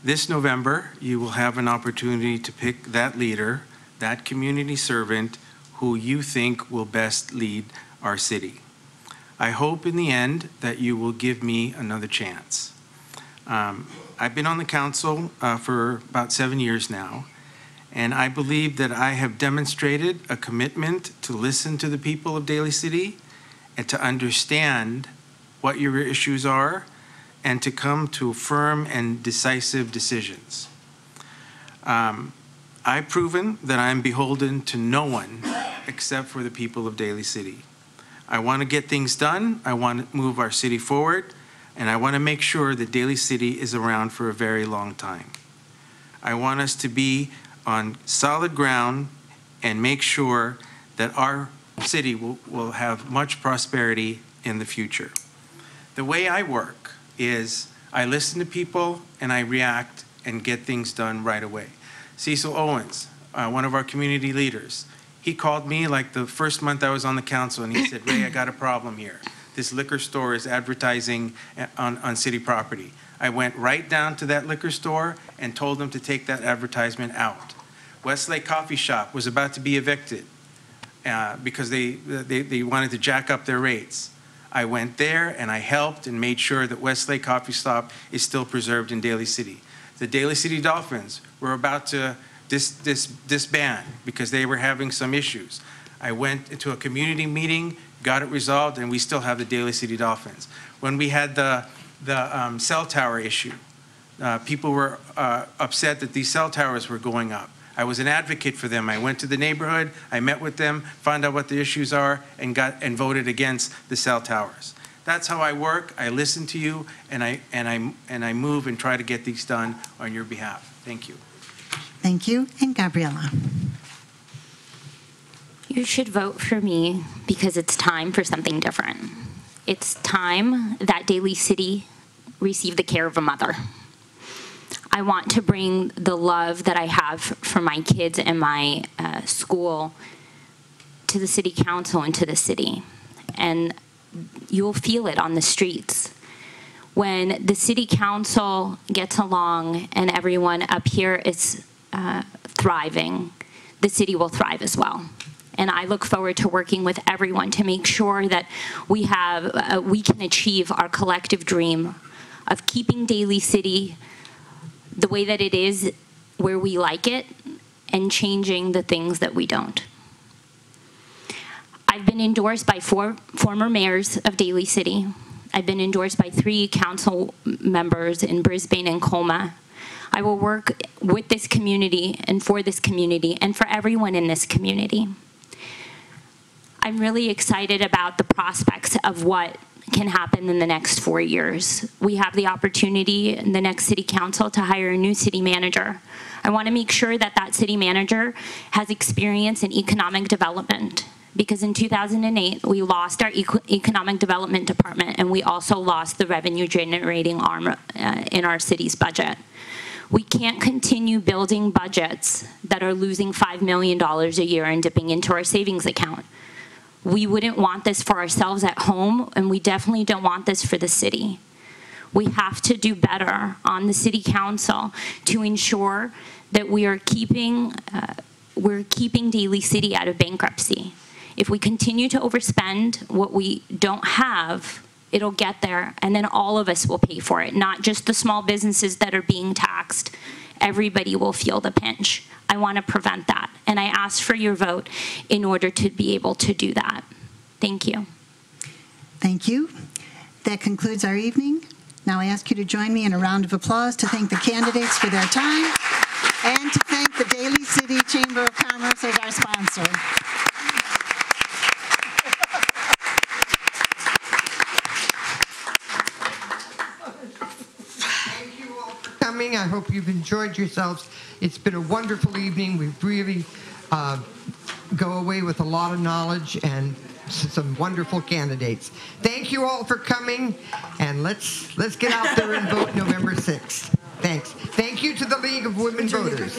S4: This November, you will have an opportunity to pick that leader, that community servant who you think will best lead our city. I hope in the end that you will give me another chance. I've been on the council for about 7 years now, and I believe that I have demonstrated a commitment to listen to the people of Daly City and to understand what your issues are and to come to firm and decisive decisions. I've proven that I'm beholden to no one except for the people of Daly City. I want to get things done, I want to move our city forward, and I want to make sure that Daly City is around for a very long time. I want us to be on solid ground and make sure that our city will have much prosperity in the future. The way I work is I listen to people and I react and get things done right away. Cecil Owens, one of our community leaders, he called me like the first month I was on the council and he said, Ray, I got a problem here. This liquor store is advertising on city property. I went right down to that liquor store and told them to take that advertisement out. Westlake Coffee Shop was about to be evicted because they wanted to jack up their rates. I went there and I helped and made sure that Westlake Coffee Shop is still preserved in Daly City. The Daly City Dolphins were about to disband because they were having some issues. I went into a community meeting, got it resolved, and we still have the Daly City Dolphins. When we had the cell tower issue, people were upset that these cell towers were going up. I was an advocate for them. I went to the neighborhood, I met with them, found out what the issues are, and voted against the cell towers. That's how I work. I listen to you, and I move and try to get these done on your behalf. Thank you.
S2: Thank you. And Gabriella.
S3: You should vote for me because it's time for something different. It's time that Daly City receive the care of a mother. I want to bring the love that I have for my kids and my school to the city council and to the city. And you'll feel it on the streets. When the city council gets along and everyone up here is thriving, the city will thrive as well. And I look forward to working with everyone to make sure that we can achieve our collective dream of keeping Daly City the way that it is, where we like it, and changing the things that we don't. I've been endorsed by 4 former mayors of Daly City. I've been endorsed by 3 council members in Brisbane and Colma. I will work with this community and for everyone in this community. I'm really excited about the prospects of what can happen in the next 4 years. We have the opportunity in the next city council to hire a new city manager. I want to make sure that that city manager has experience in economic development, because in 2008, we lost our economic development department, and we also lost the revenue generating arm in our city's budget. We can't continue building budgets that are losing $5 million a year and dipping into our savings account. We wouldn't want this for ourselves at home, and we definitely don't want this for the city. We have to do better on the city council to ensure that we are keeping Daly City out of bankruptcy. If we continue to overspend what we don't have, it'll get there, and then all of us will pay for it, not just the small businesses that are being taxed. Everybody will feel the pinch. I want to prevent that, and I ask for your vote in order to be able to do that. Thank you.
S2: Thank you. That concludes our evening. Now I ask you to join me in a round of applause to thank the candidates for their time and to thank the Daly City Chamber of Commerce as our sponsor.
S1: I hope you've enjoyed yourselves. It's been a wonderful evening. We've really go away with a lot of knowledge and some wonderful candidates. Thank you all for coming, and let's get out there and vote November 6th. Thanks. Thank you to the League of Women Voters.